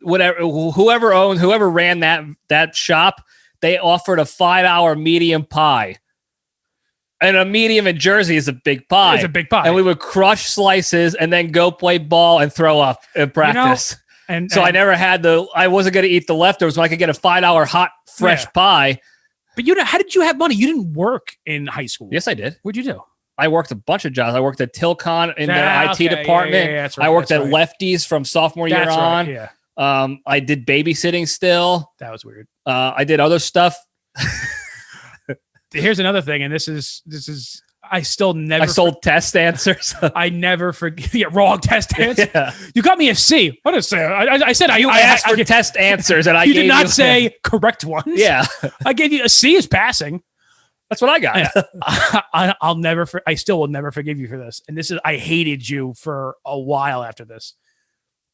Whoever ran that shop, they offered a 5-hour medium pie. And a medium in Jersey is a big pie. It's a big pie. And we would crush slices and then go play ball and throw up in practice. So I never had I wasn't going to eat the leftovers when I could get a $5 hot, fresh pie. But how did you have money? You didn't work in high school. Yes, I did. What'd you do? I worked a bunch of jobs. I worked at Tilcon in the IT department. That's right. I worked at Lefties from sophomore year on. Yeah. I did babysitting still. That was weird. I did other stuff. Here's another thing, and this is I still never. I sold test answers. I never forget. Yeah, wrong test answers. Yeah. You got me a C. What did I say? I said I asked for test answers, and you did not say correct ones. Yeah, I gave you a C is passing. That's what I got. I'll never. I still will never forgive you for this. And this is I hated you for a while after this.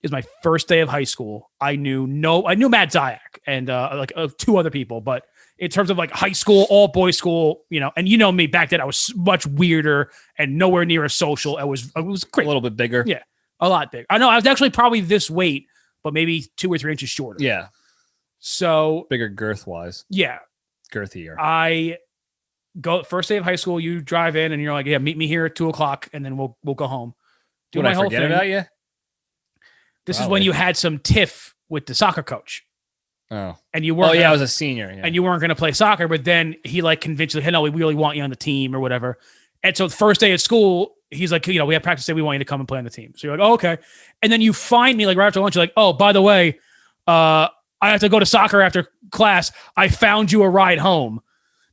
It was my first day of high school. I knew Matt Zayak and two other people, but in terms of like high school, all boys school, and me back then, I was much weirder and nowhere near as social. I was great. A little bit bigger. Yeah. A lot bigger. I know I was actually probably this weight, but maybe 2 or 3 inches shorter. Yeah. So bigger girth wise. Yeah. Girthier. I go first day of high school. You drive in and you're like, yeah, meet me here at 2:00 and then we'll go home. Do my whole thing. About you? This is when you had some tiff with the soccer coach. Oh. And you weren't. Oh yeah, I was a senior. Yeah. And you weren't going to play soccer, but then he convinced you, hey, no, we really want you on the team or whatever. And so the first day at school, he's like, we have practice day. We want you to come and play on the team. So you're like, oh, okay. And then you find me right after lunch. You're like, oh, by the way, I have to go to soccer after class. I found you a ride home.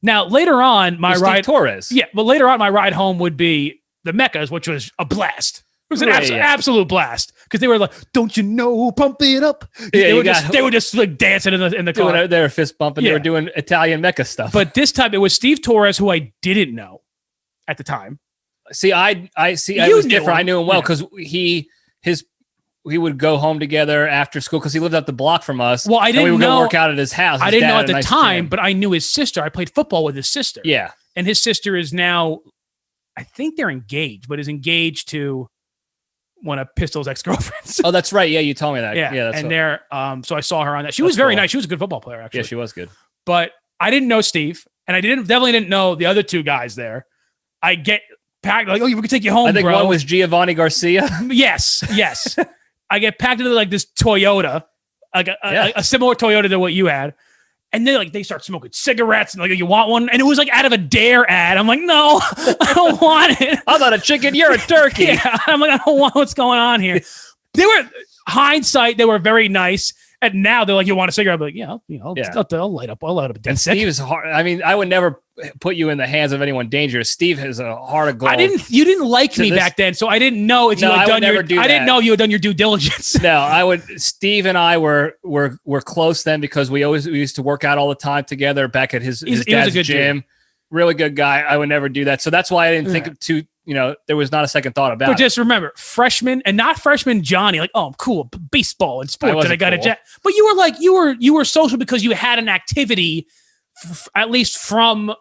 Now later on, my ride Torres. Yeah, but later on, my ride home would be the Meccas, which was a blast. It was an absolute blast because they were like, "Don't you know, pump it up?" Yeah, they were just like dancing in the car. They were fist bumping. Yeah. They were doing Italian Mecca stuff. But this time it was Steve Torres, who I didn't know at the time. See, I was different. I knew him well because he would go home together after school because he lived up the block from us. Well, I didn't know. We would go work out at his house. I didn't know at the time, but I knew his sister. I played football with his sister. Yeah, and his sister is now, I think they're engaged, but is engaged to one of Pistol's ex-girlfriends. Oh, that's right. Yeah, you told me that. Yeah, that's and they're so I saw her on that. She was very nice. She was a good football player, actually. Yeah, she was good. But I didn't know Steve, and I definitely didn't know the other 2 guys there. I get packed like, oh, we can take you home. I think bro. One was Giovanni Garcia. Yes. I get packed into like this Toyota, like a similar Toyota to what you had. And then they start smoking cigarettes and like, you want one? And it was like out of a Dare ad. I'm like, no, I don't want it. I'm not a chicken. You're a turkey. Yeah, I'm like, I don't want what's going on here. They were hindsight. They were very nice. And now they're like, you want a cigarette? I'm like, yeah, I'll light up. I'll light up a dead. And Steve is hard. I mean, I would never put you in the hands of anyone dangerous. Steve has a heart of gold. You didn't like me back then, so I didn't know if you had done your. I didn't know you had done your due diligence. No, I would. Steve and I were close then because we used to work out all the time together back at his dad's gym. Dude. Really good guy. I would never do that. So that's why I didn't think to. There was not a second thought about it. But just remember, freshman and not freshman Johnny, like, oh, I'm cool, baseball and sports, and I got a jet. But you were like, you were social because you had an activity, at least from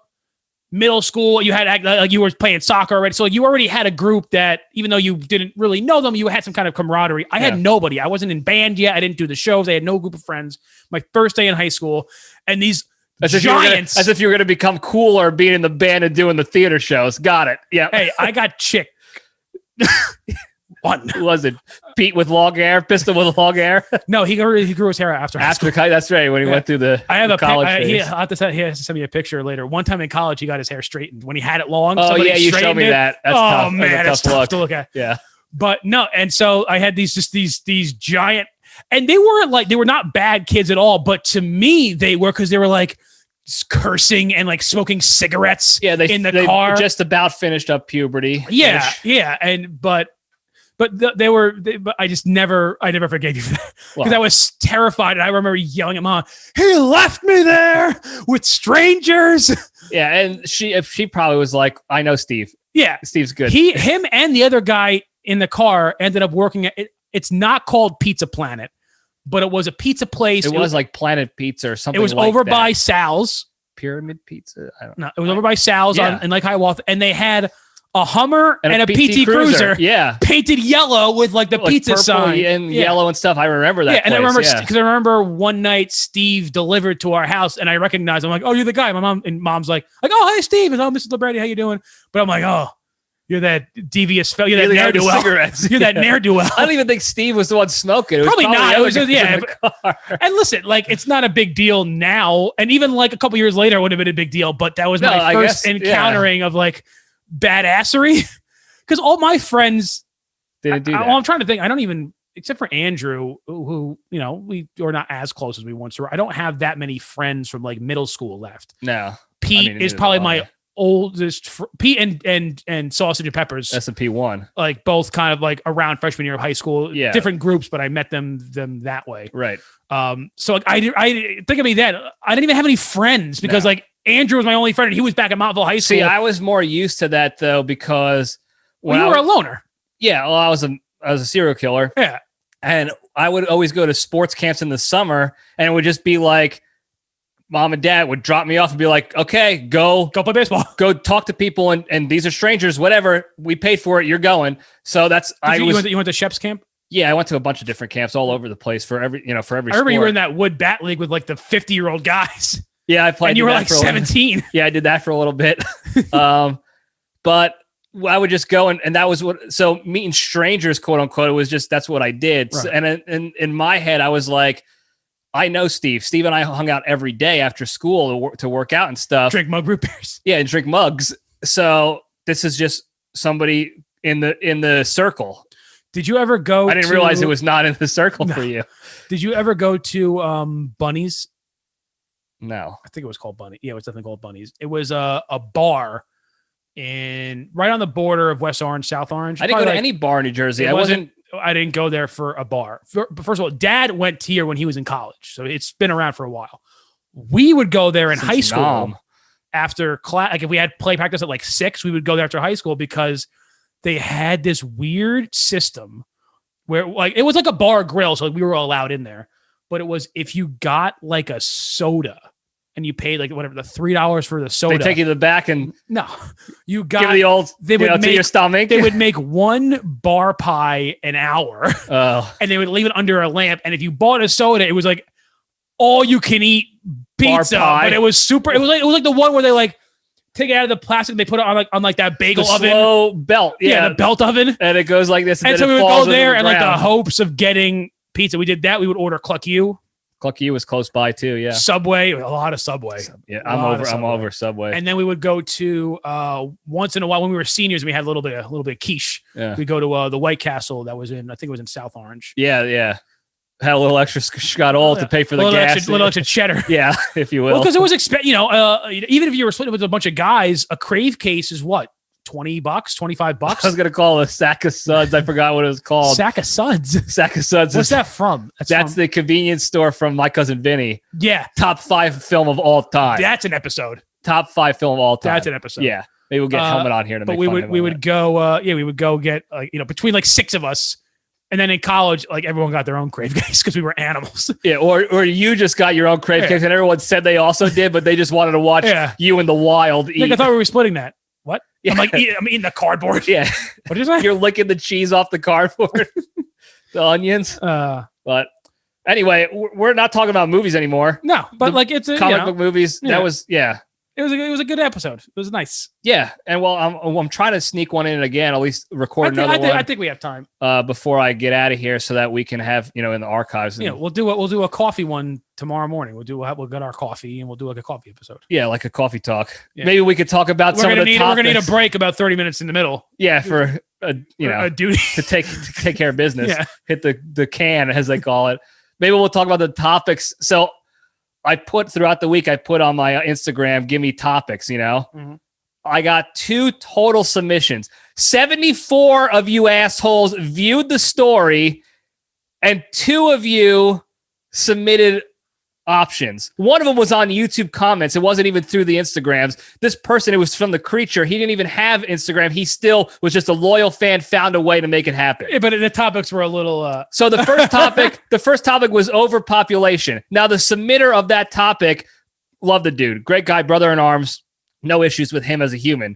middle school. You had like you were playing soccer already, so you already had a group that, even though you didn't really know them, you had some kind of camaraderie. I had nobody. I wasn't in band yet. I didn't do the shows. I had no group of friends. My first day in high school, and these. As if you were going to become cooler being in the band and doing the theater shows. Got it. Yeah. Hey, I got chick. One. Who was it? Pete with long hair? Pistol with long hair? No, he grew his hair after high school. That's right. When he went through the college phase. I'll have to he has to send me a picture later. One time in college, he got his hair straightened. When he had it long. Oh, yeah. You showed me that. That's tough. Oh, man. That's tough to look at. Yeah. But no. And so I had these giant, and they were not bad kids at all. But to me, they were, because they were like, cursing and like smoking cigarettes in the car. Just about finished up puberty. Yeah. But I never forgave you for that because I was terrified. And I remember yelling at Mom, he left me there with strangers. Yeah. And she probably was like, I know Steve. Yeah. Steve's good. Him and the other guy in the car ended up working at it. It's not called Pizza Planet, but it was a pizza place. It was like Planet Pizza or something. It was over by Sal's. Pyramid Pizza. I don't know. No, it was over by Sal's in Lake Hiawatha, and they had a Hummer and a PT Cruiser. Yeah. Painted yellow with like the pizza sign. And yellow and stuff. I remember that. Yeah. And I remember, because I remember one night Steve delivered to our house and I recognized him. I'm like, oh, you're the guy. My mom's like, oh, hey, Steve. And, oh, Mrs. Libretti, how you doing? But I'm like, oh, you're that devious fellow. You're that ne'er-do-well. You're that ne'er-do-well. I don't even think Steve was the one smoking. It was probably not. It was just, yeah. Car. And listen, like, it's not a big deal now. And even like a couple years later, it would have been a big deal. But that was my first encountering of like badassery. Because all my friends didn't do that. I'm trying to think. I don't even, except for Andrew, who, you know, we are not as close as we once were. I don't have that many friends from like middle school left. No. Pete is probably my oldest. Pete and Sausage and Peppers. S&P 1. Like both kind of like around freshman year of high school. Yeah. Different groups, but I met them that way. Right. So like, I think of me then. I didn't even have any friends because like Andrew was my only friend and he was back at Montville High School. See, I was more used to that though because when you were a loner. Yeah. Well, I was a serial killer. Yeah. And I would always go to sports camps in the summer and it would just be like, mom and dad would drop me off and be like, okay, go play baseball, go talk to people. And these are strangers, whatever. We paid for it. You're going. So that's, you went to Shep's camp? Yeah. I went to a bunch of different camps all over the place for every I remember sport. you were in that wood bat league with like the 50-year-old guys. Yeah. I played. And you were like 17. Yeah. I did that for a little bit. But I would just go and that was so meeting strangers, quote unquote, it was just, that's what I did. Right. So, and in my head, I was like, I know Steve. Steve and I hung out every day after school to work out and stuff. Drink mug root beers. Yeah, and drink mugs. So this is just somebody in the circle. Did you ever go? I didn't realize it was not in the circle for you. Did you ever go to Bunny's? No, I think it was called Bunny. Yeah, it was definitely called Bunny's. It was a bar right on the border of West Orange, South Orange. I didn't go to any bar in New Jersey. I didn't go there for a bar. But first of all, Dad went here when he was in college, so it's been around for a while. We would go there in high school after class. Like if we had play practice at like 6, we would go there after high school because they had this weird system where like it was like a bar grill, so like, we were allowed in there. But it was if you got like a soda and you paid like whatever the $3 for the soda, they take you to the back and you got give the old to your stomach. They would make one bar pie an hour, and they would leave it under a lamp. And if you bought a soda, it was like all you can eat pizza, but it was super. It was like the one where they like take it out of the plastic, they put it on that bagel oven, slow belt, the belt oven, and it goes like this. And so we would go there and like the hopes of getting pizza. We did that. We would order Cluck You. Cluck You was close by too, yeah. Subway, a lot of Subway. Yeah, I'm over Subway. And then we would go to once in a while when we were seniors and we had a little bit of quiche. Yeah. We'd go to the White Castle that was I think it was in South Orange. Yeah. Had a little extra Scott oil to pay for the gas. Little extra cheddar. Yeah, if you will. Well, because it was even if you were splitting with a bunch of guys, a Crave case is what? $20, $25. I was gonna call it a sack of suds. I forgot what it was called. Sack of suds. Sack of suds. What's that from? That's the convenience store from My Cousin Vinny. Yeah. Top 5 film of all time. That's an episode. Top 5 film of all time. That's an episode. Yeah. Maybe we'll get Helmet on here to but make we fun would go get between like 6 of us. And then in college, like everyone got their own Crave case because we were animals. Yeah, or you just got your own Crave case and everyone said they also did, but they just wanted to watch you in the wild eat. Like I thought we were splitting that. What? Yeah. I'm eating the cardboard. Yeah. What did you say? You're licking the cheese off the cardboard, the onions. But anyway, we're not talking about movies anymore. No, but like it's comic book movies. Yeah. That was It was a good episode. It was nice. Yeah, and well, I'm trying to sneak one in again. At least record another one. I think we have time before I get out of here, so that we can have in the archives. We'll do a coffee one tomorrow morning. We'll get our coffee and we'll do like a coffee episode. Yeah, like a coffee talk. Yeah. Maybe we could talk about some of the topics. We're gonna need a break about 30 minutes in the middle. Yeah, for a duty to take care of business. Yeah. Hit the can as they call it. Maybe we'll talk about the topics. So. I put throughout the week, I put on my Instagram, give me topics, Mm-hmm. I got 2 total submissions. 74 of you assholes viewed the story and 2 of you submitted options. One of them was on YouTube comments. It wasn't even through the Instagrams. This person, it was from The Creature. He didn't even have Instagram. He still was just a loyal fan, found a way to make it happen. Yeah, but the topics were a little... So the first topic was overpopulation. Now the submitter of that topic, love the dude. Great guy, brother in arms. No issues with him as a human.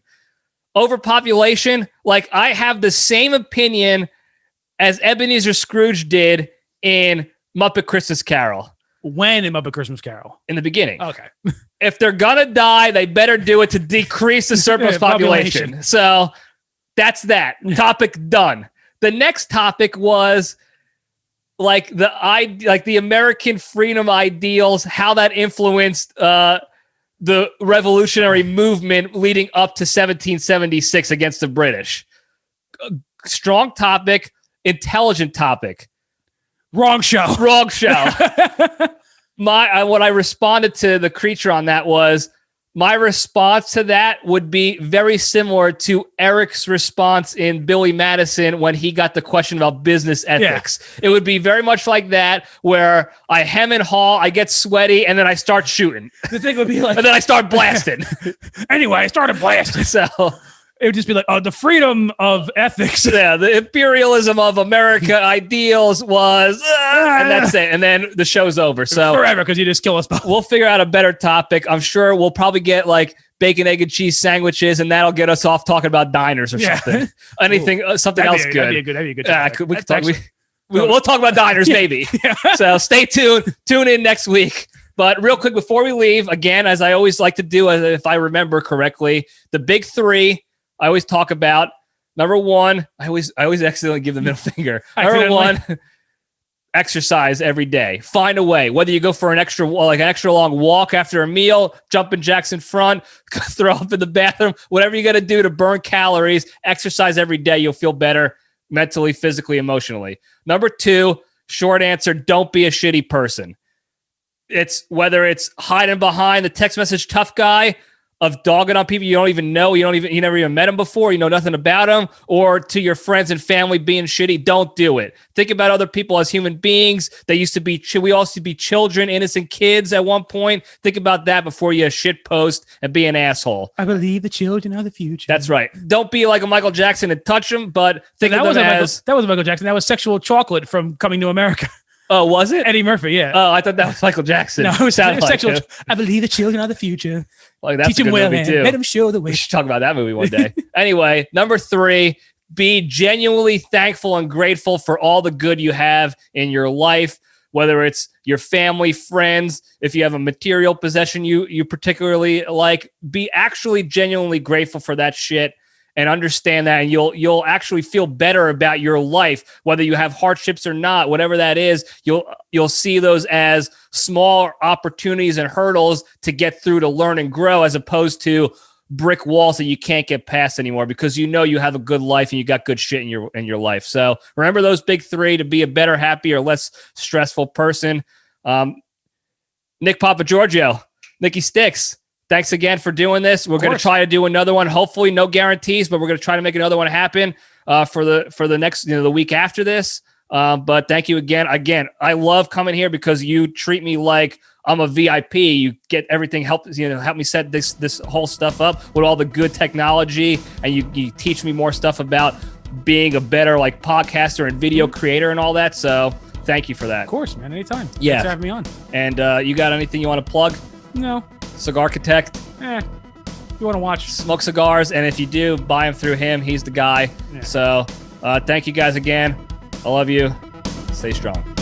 overpopulation, like I have the same opinion as Ebenezer Scrooge did in Muppet Christmas Carol. When in Muppet Christmas Carol? In the beginning. Okay. If they're gonna die, they better do it to decrease the surplus population. So that's that. Topic done. The next topic was like the American freedom ideals, how that influenced the revolutionary movement leading up to 1776 against the British. Strong topic, intelligent topic. Wrong show. Wrong show. What I responded to the creature on that was, my response to that would be very similar to Eric's response in Billy Madison when he got the question about business ethics. Yeah. It would be very much like that, where I hem and haw, I get sweaty, and then I start shooting. The thing would be like... and then I start blasting. Anyway, I started blasting. So... it would just be like, the freedom of ethics. Yeah, the imperialism of America ideals was, and that's it. And then the show's over. So forever, because you just kill us both. We'll figure out a better topic. I'm sure we'll probably get like bacon, egg, and cheese sandwiches, and that'll get us off talking about diners or something. Anything, something else good. That'd be a good topic. We'll talk about diners, maybe. Yeah. So stay tuned. Tune in next week. But real quick, before we leave, again, as I always like to do, if I remember correctly, the big three I always talk about. Number one, I always accidentally give the middle finger. Number one, exercise every day. Find a way. Whether you go for an extra long walk after a meal, jumping jacks in front, throw up in the bathroom, whatever you got to do to burn calories, exercise every day. You'll feel better mentally, physically, emotionally. Number two, short answer, don't be a shitty person. It's whether it's hiding behind the text message tough guy of dogging on people you don't even know, you never even met them before, you know nothing about them, or to your friends and family being shitty. Don't do it. Think about other people as human beings. We all used to be children, innocent kids at one point. Think about that before you shit post and be an asshole. I believe the children are the future. That's right. Don't be like a Michael Jackson and touch them, but think of them as... That was Michael Jackson. That was Sexual Chocolate from Coming to America. Oh, was it? Eddie Murphy, yeah. Oh, I thought that was Michael Jackson. No, it was Sexual. I believe the children are the future. Like, that's teach them well, movie too. Let them show the way. We should talk about that movie one day. Anyway, number three, be genuinely thankful and grateful for all the good you have in your life, whether it's your family, friends, if you have a material possession you particularly like, be actually genuinely grateful for that shit. And understand that, and you'll actually feel better about your life, whether you have hardships or not, whatever that is. You'll see those as small opportunities and hurdles to get through, to learn and grow, as opposed to brick walls that you can't get past anymore, because you know you have a good life and you got good shit in your life. So remember those big three to be a better, happier, less stressful person. Nick Papagiorgio, Nikki Sticks, thanks again for doing this. We're going to try to do another one. Hopefully, no guarantees, but we're going to try to make another one happen for the next, the week after this. But thank you again. Again, I love coming here because you treat me like I'm a VIP. You get everything, help me set this whole stuff up with all the good technology, and you teach me more stuff about being a better podcaster and video creator and all that. So thank you for that. Of course, man. Anytime. Yeah. Thanks for having me on. And you got anything you want to plug? No. Cigarchitect. You want to watch? Smoke cigars, and if you do, buy them through him. He's the guy. Yeah. So thank you guys again. I love you. Stay strong.